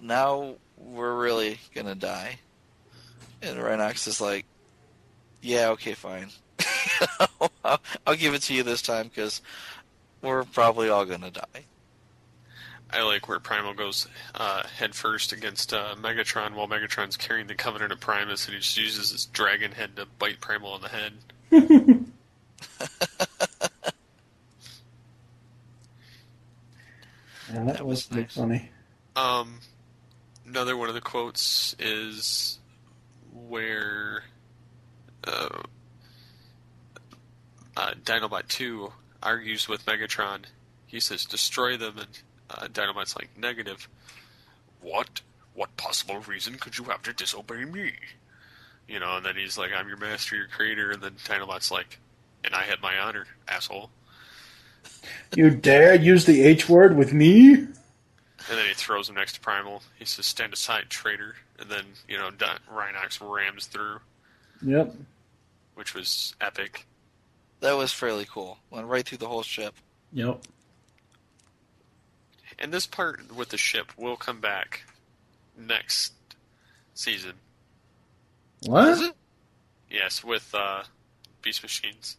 Now we're really gonna die. And Rhinox is like, yeah, okay, fine. I'll give it to you this time because we're probably all gonna die. I like where Primal goes head first against Megatron while Megatron's carrying the Covenant of Primus, and he just uses his dragon head to bite Primal on the head. Yeah, that was pretty nice. Funny. Another one of the quotes is where Dinobot 2 argues with Megatron. He says, destroy them, and Dinobot's like, negative. What? What possible reason could you have to disobey me? And then he's like, I'm your master, your creator, and then Dinobot's like, and I had my honor, asshole. You dare use the H word with me? And then he throws him next to Primal. He says, stand aside, traitor. And then, Rhinox rams through. Yep. Which was epic. That was fairly cool. Went right through the whole ship. Yep. And this part with the ship will come back next season. What? Does it? Yes, with Beast Machines.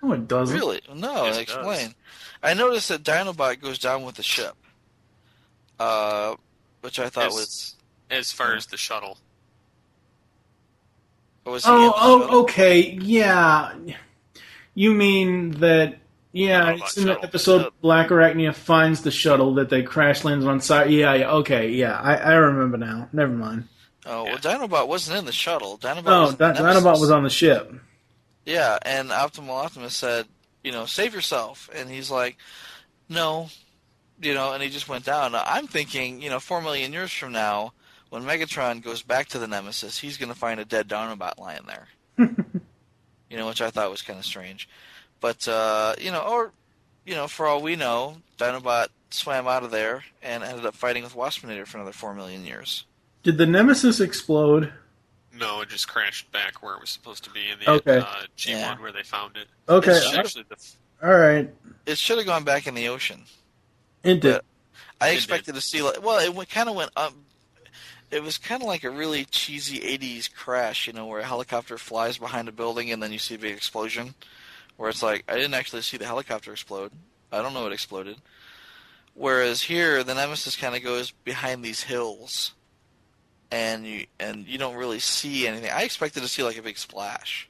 No, it doesn't. Really? No, Yes, it explain. does. I noticed that Dinobot goes down with the ship, which I thought was... As far as the shuttle. Was he in the shuttle? Okay, yeah. You mean that... Yeah, Dinobot it's in the shuttle. episode Black Arachnia finds the shuttle that they crash lands on side. Yeah, okay, yeah. I remember now. Never mind. Oh, well, Dinobot wasn't in the shuttle. Dinobot No, was in the Nemesis. Dinobot was on the ship. Yeah, and Optimus said, save yourself. And he's like, no, and he just went down. Now, I'm thinking, 4 million years from now, when Megatron goes back to the Nemesis, he's going to find a dead Dinobot lying there. Which I thought was kind of strange. But, for all we know, Dinobot swam out of there and ended up fighting with Waspinator for another 4 million years. Did the Nemesis explode? No, it just crashed back where it was supposed to be in the G1 where they found it. Okay. All right. It should have gone back in the ocean. It did. I expected to see, it kind of went up. It was kind of like a really cheesy 80s crash, where a helicopter flies behind a building and then you see a big explosion. Where it's like, I didn't actually see the helicopter explode. I don't know it exploded. Whereas here, the Nemesis kind of goes behind these hills. And you don't really see anything. I expected to see like a big splash.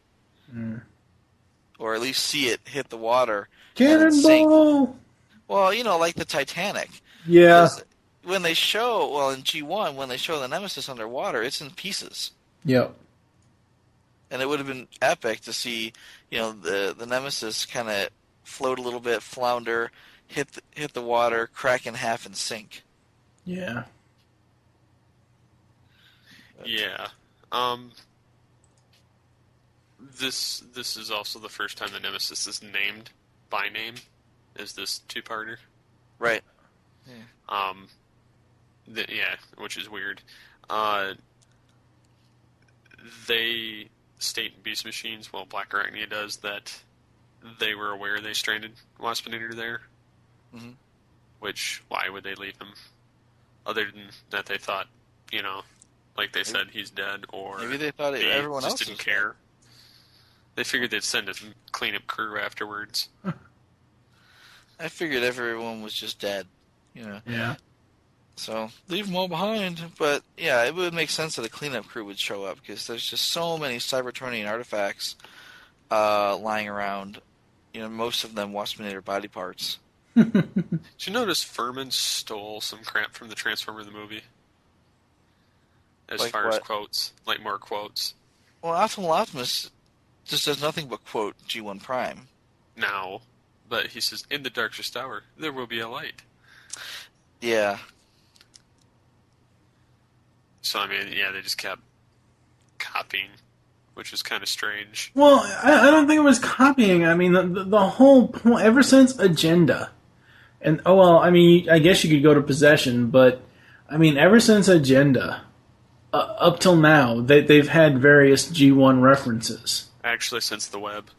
Or at least see it hit the water. Cannonball! Well, like the Titanic. Yeah. When they show, in G1, when they show the Nemesis underwater, it's in pieces. Yep. And it would have been epic to see, the Nemesis kind of float a little bit, flounder, hit the water, crack in half, and sink. Yeah. Yeah. This is also the first time the Nemesis is named by name as this two-parter. Right. Yeah. Which is weird. They state in Beast Machines, Black Arachnia does, that they were aware they stranded Waspinator there. Mm-hmm. Which, why would they leave him? Other than that they thought, like they said, he's dead, or maybe they thought everyone just else didn't was care. They figured they'd send a cleanup crew afterwards. I figured everyone was just dead, Yeah. So leave them all behind. But yeah, it would make sense that a cleanup crew would show up because there's just so many Cybertronian artifacts lying around. Most of them Waspinator body parts. Did you notice Furman stole some crap from the Transformer the movie? As like far what? as quotes, like more quotes. Well, Optimus just does nothing but quote G1 Prime. Now, but he says, in the darkest hour, there will be a light. Yeah. So, they just kept copying, which was kind of strange. Well, I don't think it was copying. The whole point, ever since Agenda, and, I guess you could go to Possession, but, ever since Agenda, up till now, they've had various G1 references. Actually, since the web.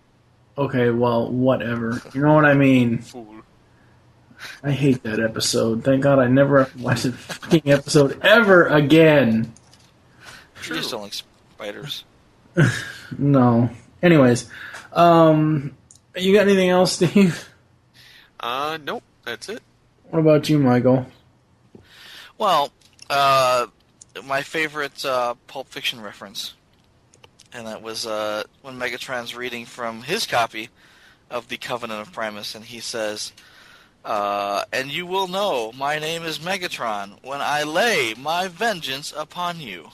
Okay, well, whatever. You know what I mean? Fool. I hate that episode. Thank God I never have to watch that fucking episode ever again. You just don't like spiders. No. Anyways, you got anything else, Steve? Nope. That's it. What about you, Michael? Well, my favorite Pulp Fiction reference, and that was when Megatron's reading from his copy of the Covenant of Primus, and he says, and you will know my name is Megatron when I lay my vengeance upon you.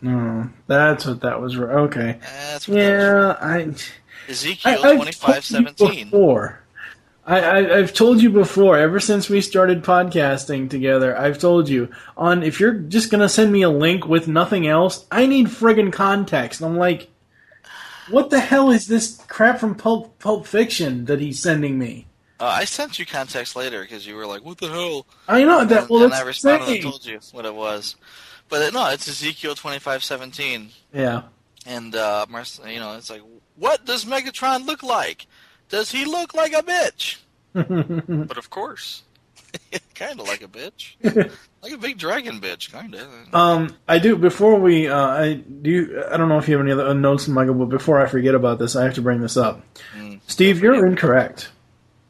No, that's what that was. Okay. That's what that was. Ezekiel 25:17. Before. I've told you before, ever since we started podcasting together, I've told you, if you're just going to send me a link with nothing else, I need friggin' context. And I'm like, what the hell is this crap from Pulp Fiction that he's sending me? I sent you context later because you were like, what the hell? I know that. And I responded and told you what it was. But no, it's Ezekiel 25:17. Yeah. And, it's like, what does Megatron look like? Does he look like a bitch? But of course. Kind of like a bitch. Like a big dragon bitch, kind of. I do. Before we, I don't know if you have any other notes, Michael. But before I forget about this, I have to bring this up. Steve, you're incorrect.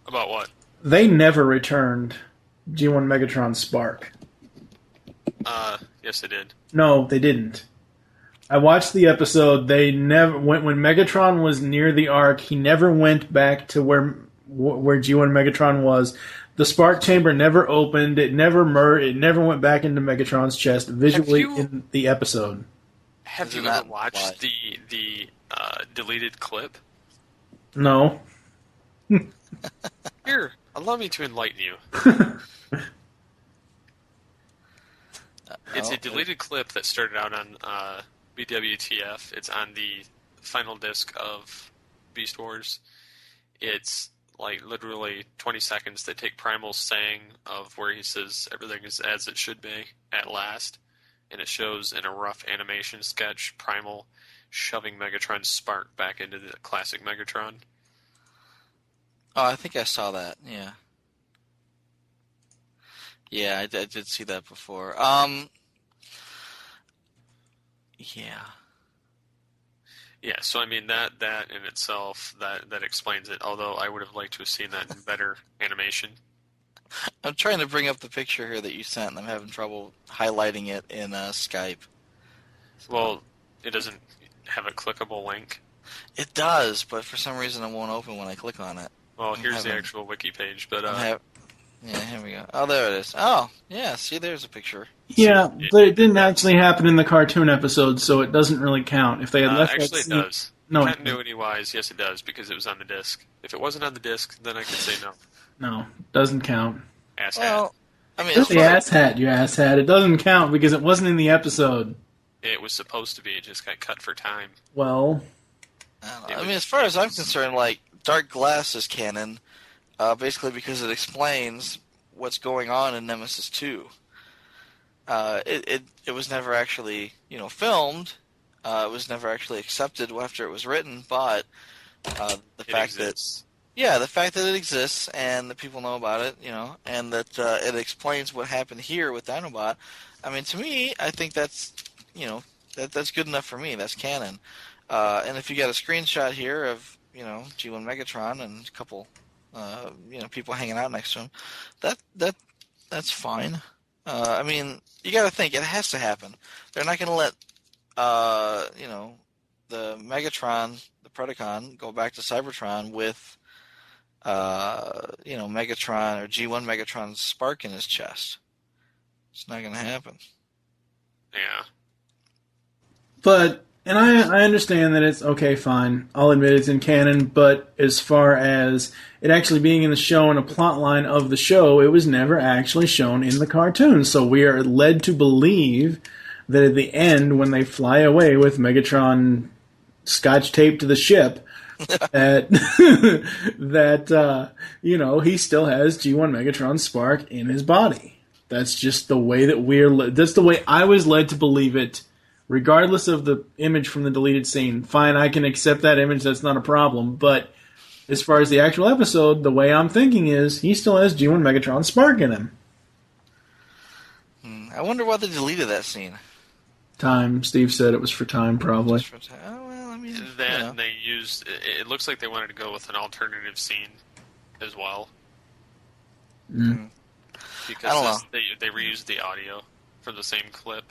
About what? They never returned G1 Megatron's spark. Yes, they did. No, they didn't. I watched the episode. They never went when Megatron was near the Ark. He never went back to where G1 Megatron was. The spark chamber never opened. It never It never went back into Megatron's chest visually in the episode. Have you ever watched the deleted clip? No. Here, allow me to enlighten you. It's a deleted clip that started out on BWTF. It's on the final disc of Beast Wars. It's like literally 20 seconds. They take Primal's saying of where he says everything is as it should be at last, and it shows in a rough animation sketch Primal shoving Megatron's spark back into the classic Megatron. Oh, I think I saw that. Yeah. Yeah, I did see that before. Yeah. Yeah, so I mean that in itself that explains it. Although I would have liked to have seen that in better animation. I'm trying to bring up the picture here that you sent, and I'm having trouble highlighting it in Skype. Well, it doesn't have a clickable link. It does, but for some reason it won't open when I click on it. Well, here's the actual wiki page, but yeah, here we go. Oh, there it is. Oh, yeah. See, there's a picture. Yeah, but it didn't actually happen in the cartoon episode, so it doesn't really count. If they had left actually, it does. No, continuity-wise, yes, it does because it was on the disc. If it wasn't on the disc, then I could say no. No, doesn't count. Asshat. Well, I mean, the asshat, you asshat. It doesn't count because it wasn't in the episode. It was supposed to be. It just got cut for time. Well, I mean, as far as I'm concerned, like Dark Glass is canon, basically because it explains what's going on in Nemesis 2. It was never actually filmed. It was never actually accepted after it was written, but the fact that it exists and that people know about it, and that it explains what happened here with Dinobot. I mean, to me, I think that's that's good enough for me. That's canon. And if you got a screenshot here of G1 Megatron and a couple people hanging out next to him, that's fine. I mean, you got to think it has to happen. They're not going to let the Megatron, the Predacon, go back to Cybertron with Megatron or G1 Megatron's spark in his chest. It's not going to happen. Yeah. But, and I understand that it's, okay, fine, I'll admit it's in canon, but as far as it actually being in the show and a plot line of the show, it was never actually shown in the cartoon. So we are led to believe that at the end, when they fly away with Megatron scotch taped to the ship, that he still has G1 Megatron's spark in his body. That's just the way that that's the way I was led to believe it. Regardless of the image from the deleted scene, fine, I can accept that image, that's not a problem, but as far as the actual episode, the way I'm thinking is, he still has G1 Megatron's spark in him. I wonder why they deleted that scene. Time. Steve said it was for time, probably. Just for time. Oh, well, I mean... They used... It looks like they wanted to go with an alternative scene as well. Mm. Because I don't know. They reused the audio from the same clip.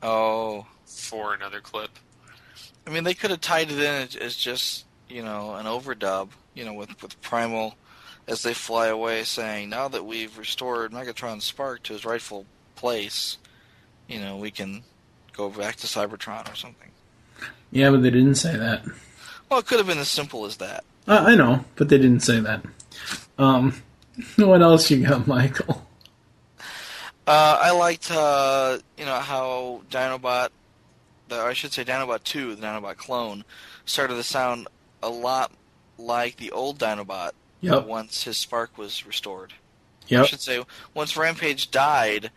Oh. For another clip. I mean, they could have tied it in as just, an overdub, with Primal as they fly away saying, now that we've restored Megatron's spark to his rightful place, we can go back to Cybertron or something. Yeah, but they didn't say that. Well, it could have been as simple as that. I know, but they didn't say that. What else you got, Michael? I liked, how Dinobot, I should say Dinobot 2, the Dinobot clone, started to sound a lot like the old Dinobot. Yep. Once his spark was restored. Yep. I should say, once Rampage died,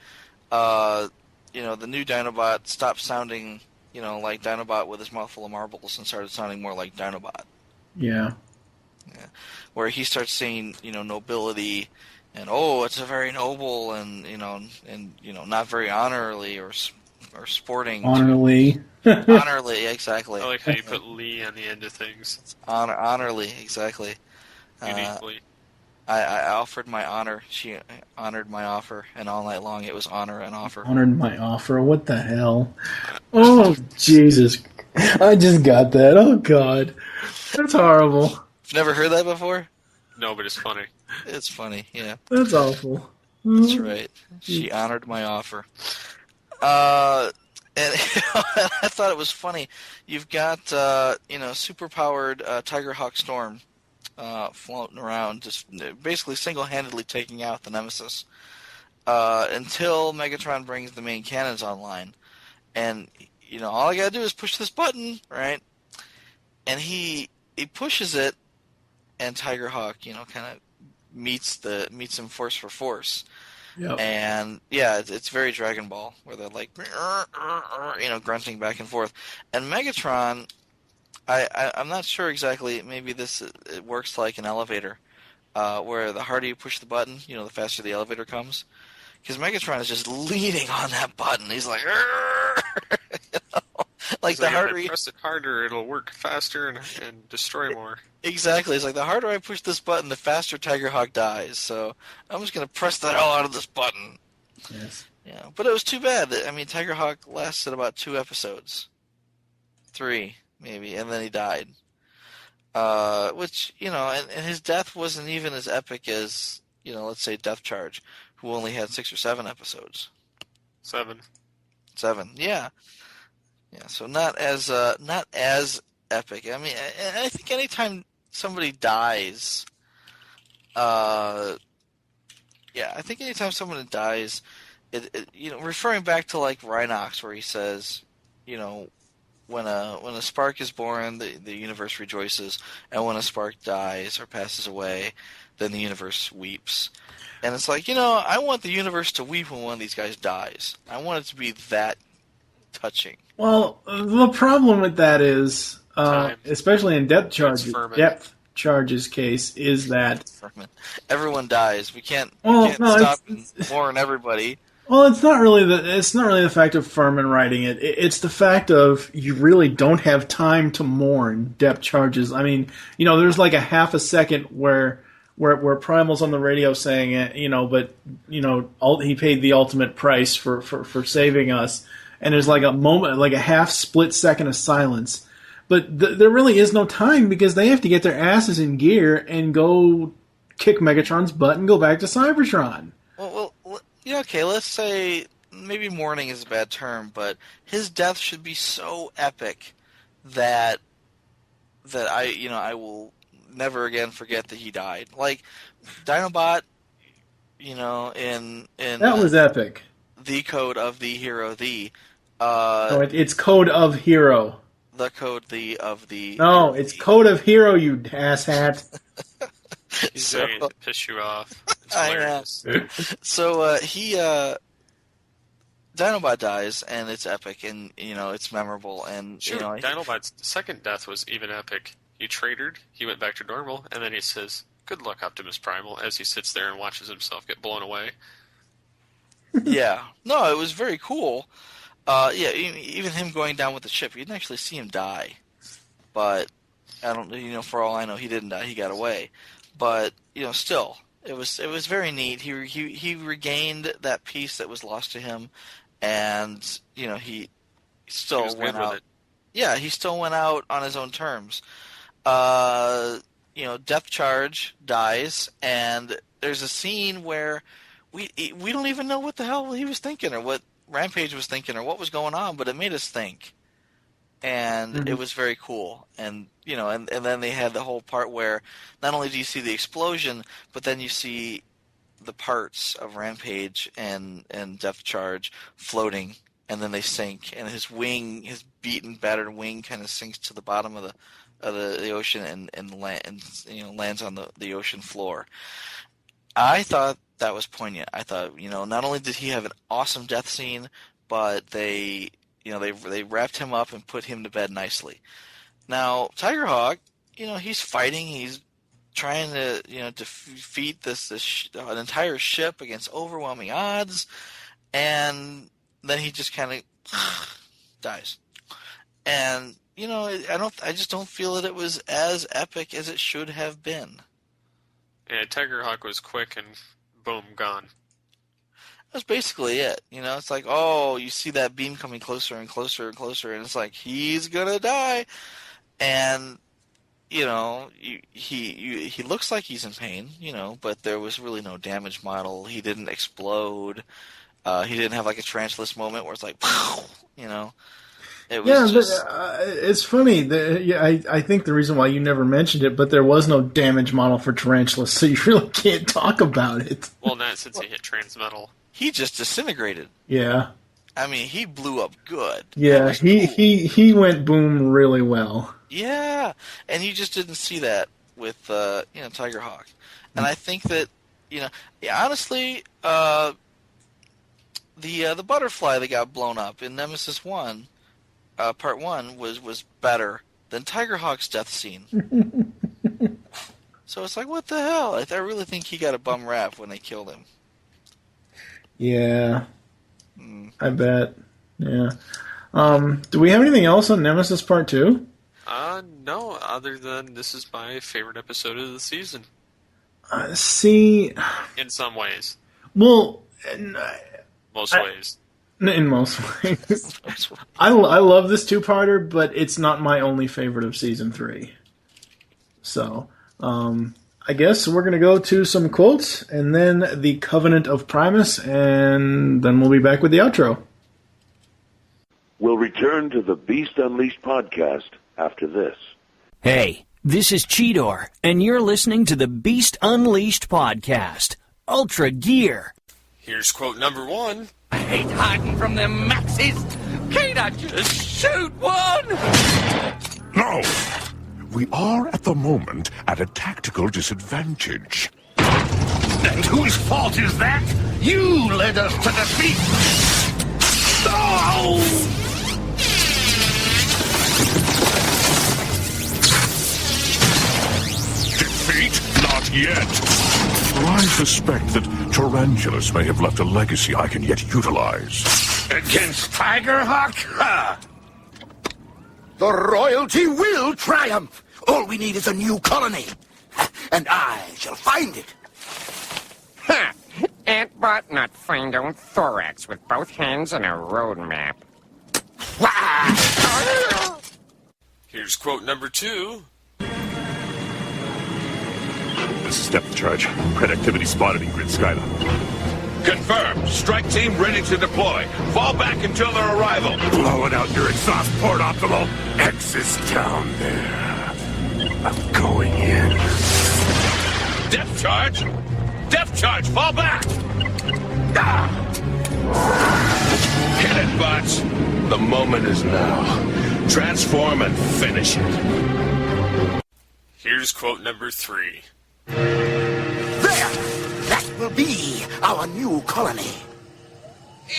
the new Dinobot stopped sounding, like Dinobot with his mouth full of marbles and started sounding more like Dinobot. Yeah. Yeah. Where he starts saying, nobility, and it's a very noble, and not very honorly or sporting. Honorly. Honorly, exactly. I like how you put Lee on the end of things. Honorly, exactly. Uniquely. I offered my honor. She honored my offer, and all night long it was honor and offer. Honored my offer. What the hell? Oh, Jesus. I just got that. Oh, God. That's horrible. You've never heard that before? No, but it's funny. It's funny, yeah. That's awful. That's right. She honored my offer. And I thought it was funny. You've got, super-powered Tigerhawk Storm floating around, just basically single-handedly taking out the Nemesis until Megatron brings the main cannons online. And, all I gotta do is push this button, right? And he pushes it, and Tigerhawk, kind of meets him force for force. Yep. And yeah, it's very Dragon Ball, where they're like, grunting back and forth. And Megatron, I'm not sure exactly. Maybe it works like an elevator, where the harder you push the button, the faster the elevator comes. Because Megatron is just leaning on that button. He's like, like the harder you press it harder, it'll work faster and destroy more. Exactly. It's like the harder I push this button, the faster Tigerhawk dies. So I'm just gonna press the hell out of this button. Yes. Yeah, but it was too bad. I mean, Tigerhawk lasted about 2 episodes, 3 maybe, and then he died. Which and his death wasn't even as epic as let's say Death Charge, who only had 6 or 7 episodes. 7. 7, yeah. Yeah, so not as epic. I mean, I think anytime somebody dies, I think anytime someone dies, referring back to like Rhinox, where he says, when a spark is born, the universe rejoices, and when a spark dies or passes away, then the universe weeps. And it's like, I want the universe to weep when one of these guys dies. I want it to be that touching. Well, the problem with that is, especially in Depth Charge's case, is that everyone dies. We can't stop and warn everybody. Well, it's not really the fact of Furman writing it. It's the fact of you really don't have time to mourn Depth Charges. I mean, there's like a half a second where Primal's on the radio saying it, but he paid the ultimate price for saving us. And there's like a moment, like a half split second of silence. But there really is no time because they have to get their asses in gear and go kick Megatron's butt and go back to Cybertron. Well, okay, let's say maybe mourning is a bad term, but his death should be so epic that I will never again forget that he died. Like Dinobot, in that was epic. The Code of the Hero, it's Code of Hero. The Code of the... No, it's Code of Hero, you asshat. He's saying to piss you off. It's hilarious. So, Dinobot dies, and it's epic, and, it's memorable, and, Sure, Dinobot's second death was even epic. He traitor'd, he went back to normal, and then he says, "Good luck, Optimus Primal," as he sits there and watches himself get blown away. Yeah. No, it was very cool. Even him going down with the ship, you didn't actually see him die. But, I don't, for all I know, he didn't die, he got away. But, still, it was very neat. He regained that piece that was lost to him, and, he still went out. Yeah, he still went out on his own terms. Depth Charge dies, and there's a scene where we don't even know what the hell he was thinking or what Rampage was thinking or what was going on, but it made us think. And it was very cool. And, and then they had the whole part where not only do you see the explosion, but then you see the parts of Rampage and Depth Charge floating, and then they sink, and his beaten, battered wing kind of sinks to the bottom of the ocean and lands on the ocean floor. I thought that was poignant. I thought, not only did he have an awesome death scene, but they wrapped him up and put him to bed nicely. Now, Tigerhawk, he's fighting, he's trying to defeat an entire ship against overwhelming odds, and then he just kind of dies. And I just don't feel that it was as epic as it should have been. Yeah, Tigerhawk was quick and boom, gone. That's basically it. It's like, oh, you see that beam coming closer and closer and closer, and it's like, he's gonna die. And, he looks like he's in pain, but there was really no damage model. He didn't explode. He didn't have like a Tarantulas moment where it's like, It was it's funny. I think the reason why you never mentioned it, but there was no damage model for Tarantulas, so you really can't talk about it. Well, not since he hit Transmetal. He just disintegrated. Yeah. I mean, he blew up good. Yeah, he went boom really well. Yeah, and you just didn't see that with Tigerhawk. And I think that honestly, the butterfly that got blown up in Nemesis 1. Part 1 was better than Tigerhawk's death scene. So it's like, what the hell? I really think he got a bum rap when they killed him. Yeah. I bet. Yeah. Do we have anything else on Nemesis Part 2? No, other than this is my favorite episode of the season. See... In some ways. Well... Most ways. In most ways. I love this two-parter, but it's not my only favorite of Season 3. So, I guess we're going to go to some quotes, and then the Covenant of Primus, and then we'll be back with the outro. We'll return to the Beast Unleashed podcast after this. Hey, this is Cheetor, and you're listening to the Beast Unleashed podcast. Ultra Gear. Here's quote number 1. I hate hiding from them maxis. Can't I just shoot one? No! We are at the moment at a tactical disadvantage. And whose fault is that? You led us to defeat. Oh! Defeat? Not yet. I suspect that Tarantulas may have left a legacy I can yet utilize. Against Tigerhawk? Ha! The royalty will triumph. All we need is a new colony. And I shall find it. Ha! Antbot not find own thorax with both hands and a road map. Here's quote number 2. This is Depth Charge. Red activity spotted in Grid Skyline. Confirmed. Strike team ready to deploy. Fall back until their arrival. Blowing out your exhaust port, Optimal. X is down there. I'm going in. Depth Charge! Depth Charge! Fall back! Ah! Hit it, bots. The moment is now. Transform and finish it. Here's quote number 3. There! That will be our new colony.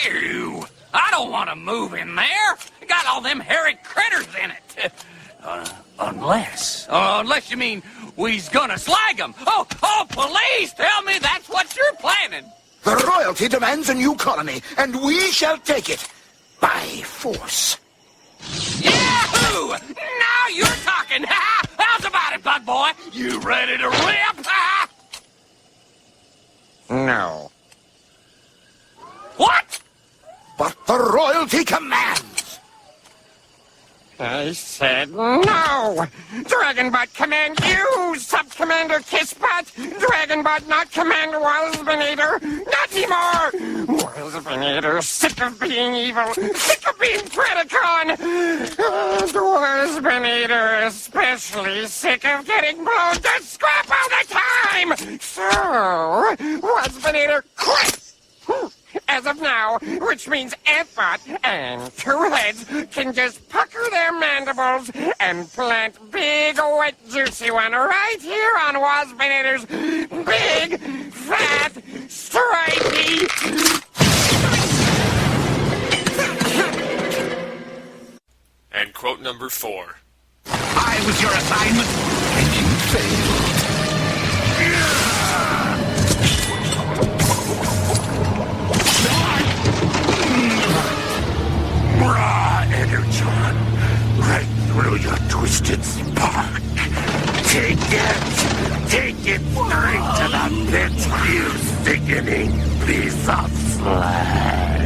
Ew! I don't want to move in there. It got all them hairy critters in it. Unless you mean we's gonna slag them. Oh, please tell me that's what you're planning. The royalty demands a new colony, and we shall take it by force. Yahoo! Now you're talking. How's about it, bug boy? You ready to rip? No. What? But the royalty commands. I said no! Dragonbot command you, Sub-Commander Kissbot! Dragonbot not command Wildsbanator! Not anymore! Wildsbanator, sick of being evil, sick of being Predacon! Wildsbanator especially sick of getting blown to scrap all the time! So, Wildsbanator quit! As of now, which means Antbot and Two Heads can just pucker their mandibles and plant big, wet, juicy one right here on Wasbinator's big, fat, stripey... And quote number 4. I was your assignment, and you failed. Raw energon, right through your twisted spark. Take it straight to the pit, you sickening piece of slag.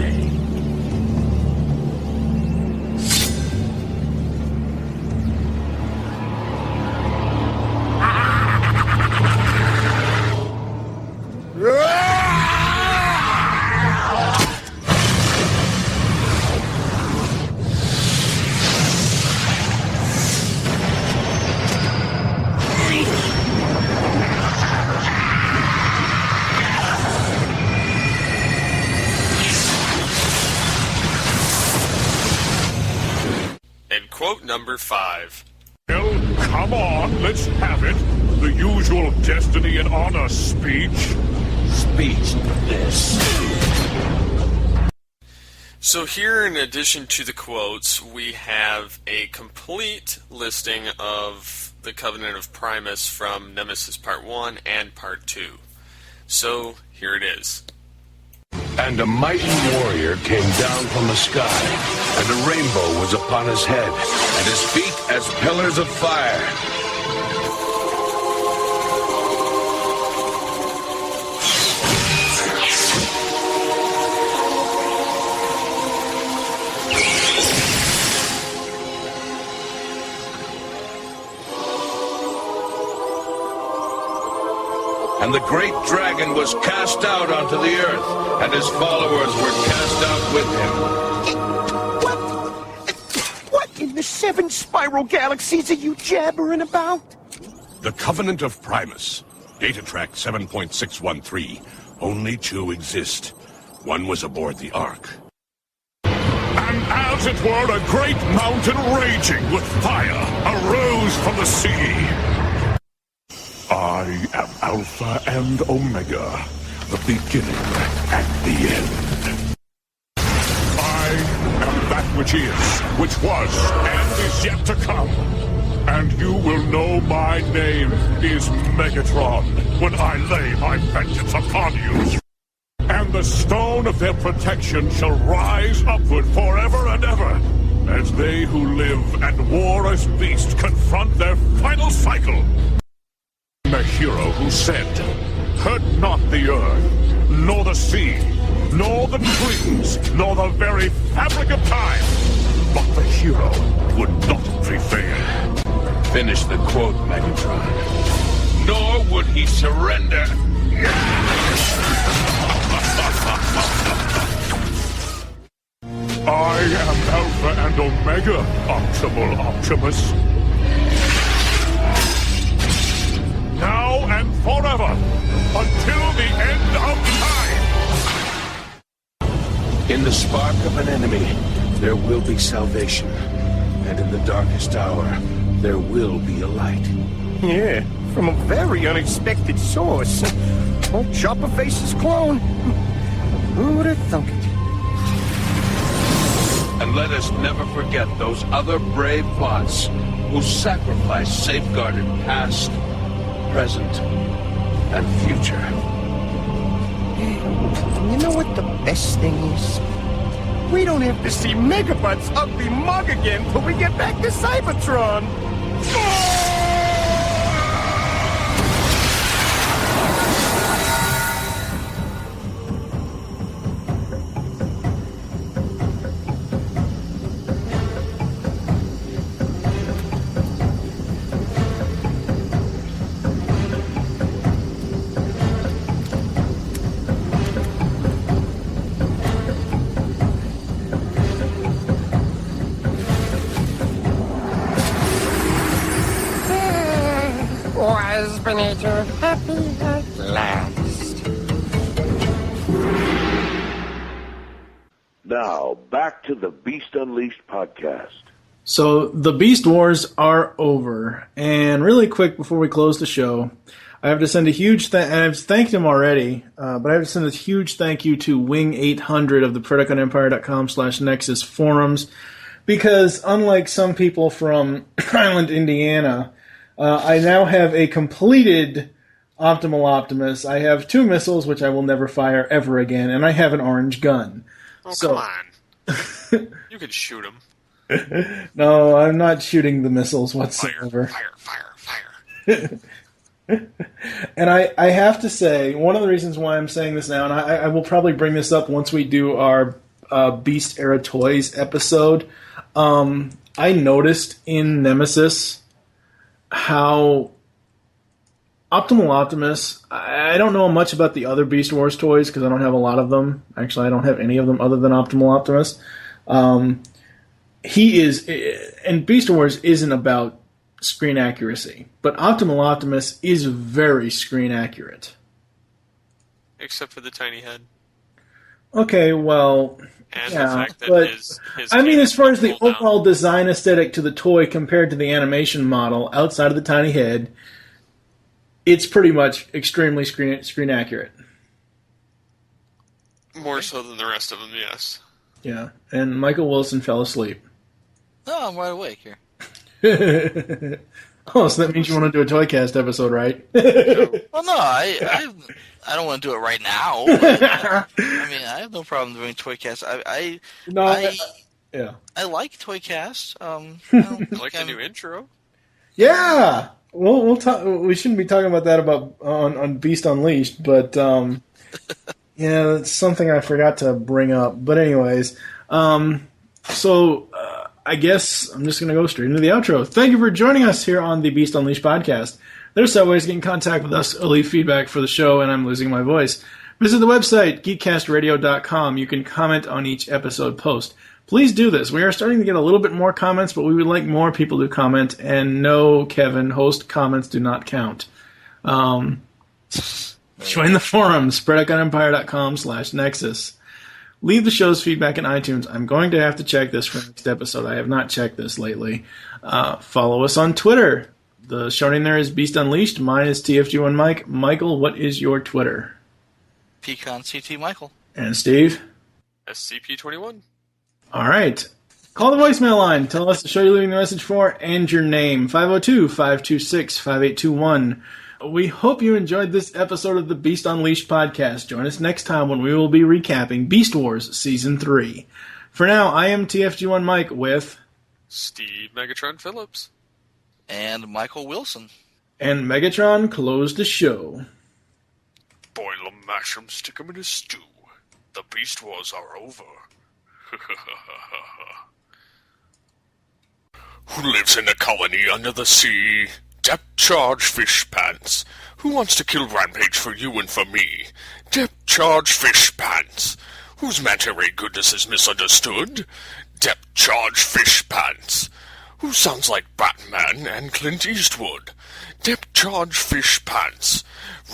And quote number 5. Well, come on, let's have it. The usual destiny and honor speech. Speech this. So here, in addition to the quotes, we have a complete listing of the Covenant of Primus from Nemesis Part 1 and Part 2. So here it is. And a mighty warrior came down from the sky, and a rainbow was upon his head, and his feet as pillars of fire. And the great dragon was cast out onto the earth, and his followers were cast out with him. What in the 7 spiral galaxies are you jabbering about? The Covenant of Primus. Data track 7.613. Only 2 exist. One was aboard the Ark. And as it were, a great mountain raging with fire arose from the sea. I am Alpha and Omega, the beginning and the end. I am that which is, which was, and is yet to come. And you will know my name is Megatron when I lay my vengeance upon you. And the stone of their protection shall rise upward forever and ever, as they who live and war as beasts confront their final cycle. A hero who said, hurt not the earth, nor the sea, nor the trees, nor the very fabric of time. But the hero would not prevail. Finish the quote, Megatron. Nor would he surrender. I am Alpha and Omega, Optimal Optimus. Now and forever, until the end of time. In the spark of an enemy, there will be salvation. And in the darkest hour, there will be a light. Yeah, from a very unexpected source. Old Chopperface's clone. Who would have thunk it? And let us never forget those other brave bots who sacrificed safeguarded past, present, and future. You know what the best thing is? We don't have to see Megabot's ugly mug again till we get back to Cybertron. Was Benito happy at last? Now, back to the Beast Unleashed podcast. So the Beast Wars are over, and really quick before we close the show, I have to send a huge and I've thanked him already, but I have to send a huge thank you to Wing800 of the PredaconEmpire.com/Nexus forums, because unlike some people from Highland, Indiana, I now have a completed Optimal Optimus. I have 2 missiles, which I will never fire ever again, and I have an orange gun. Oh, so, come on. You could shoot him. No, I'm not shooting the missiles whatsoever. Fire. And I have to say, one of the reasons why I'm saying this now, and I will probably bring this up once we do our Beast Era Toys episode, I noticed in Nemesis how Optimal Optimus, I don't know much about the other Beast Wars toys because I don't have a lot of them. Actually, I don't have any of them other than Optimal Optimus. He is, and Beast Wars isn't about screen accuracy, but Optimal Optimus is very screen accurate. Except for the tiny head. Okay, well, And yeah, the fact that but his I mean, as far as the pulled down. overall design aesthetic to the toy compared to the animation model, outside of the tiny head, it's pretty much extremely screen accurate. More so than the rest of them, yes. Yeah, and Michael Wilson fell asleep. No, I'm wide awake here. Oh, so that means you want to do a Toycast episode, right? Well, no, I don't want to do it right now. But, I mean, I have no problem doing Toycast. I like Toycast. I like the new intro. Yeah. We'll talk. We shouldn't be talking about that on Beast Unleashed, but yeah, that's something I forgot to bring up. But anyways, so I guess I'm just going to go straight into the outro. Thank you for joining us here on the Beast Unleashed podcast. There's several ways to get in contact with us or leave feedback for the show, and I'm losing my voice. Visit the website, geekcastradio.com. You can comment on each episode post. Please do this. We are starting to get a little bit more comments, but we would like more people to comment. And no, Kevin, host comments do not count. Join the forum, spreadoutgunempire.com/nexus. Leave the show's feedback in iTunes. I'm going to have to check this for next episode. I have not checked this lately. Follow us on Twitter. The show name there is Beast Unleashed. Mine is TFG1 Mike. Michael, what is your Twitter? PecanCT Michael. And Steve? SCP-21. All right. Call the voicemail line. Tell us the show you're leaving the message for and your name. 502-526-5821. We hope you enjoyed this episode of the Beast Unleashed podcast. Join us next time when we will be recapping Beast Wars Season 3. For now, I am TFG1 Mike with Steve Megatron Phillips. And Michael Wilson. And Megatron closed the show. Boil them, mash them, stick them in a stew. The Beast Wars are over. Who lives in a colony under the sea? Depth charge fish pants. Who wants to kill Rampage for you and for me? Depth charge fish pants. Whose manta ray goodness is misunderstood? Depth charge fish pants. Who sounds like Batman and Clint Eastwood? Depth charge fish pants.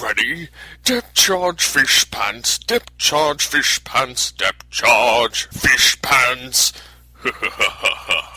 Ready? Depth charge fish pants. Depth charge fish pants. Depth charge fish pants. Ha ha ha ha ha.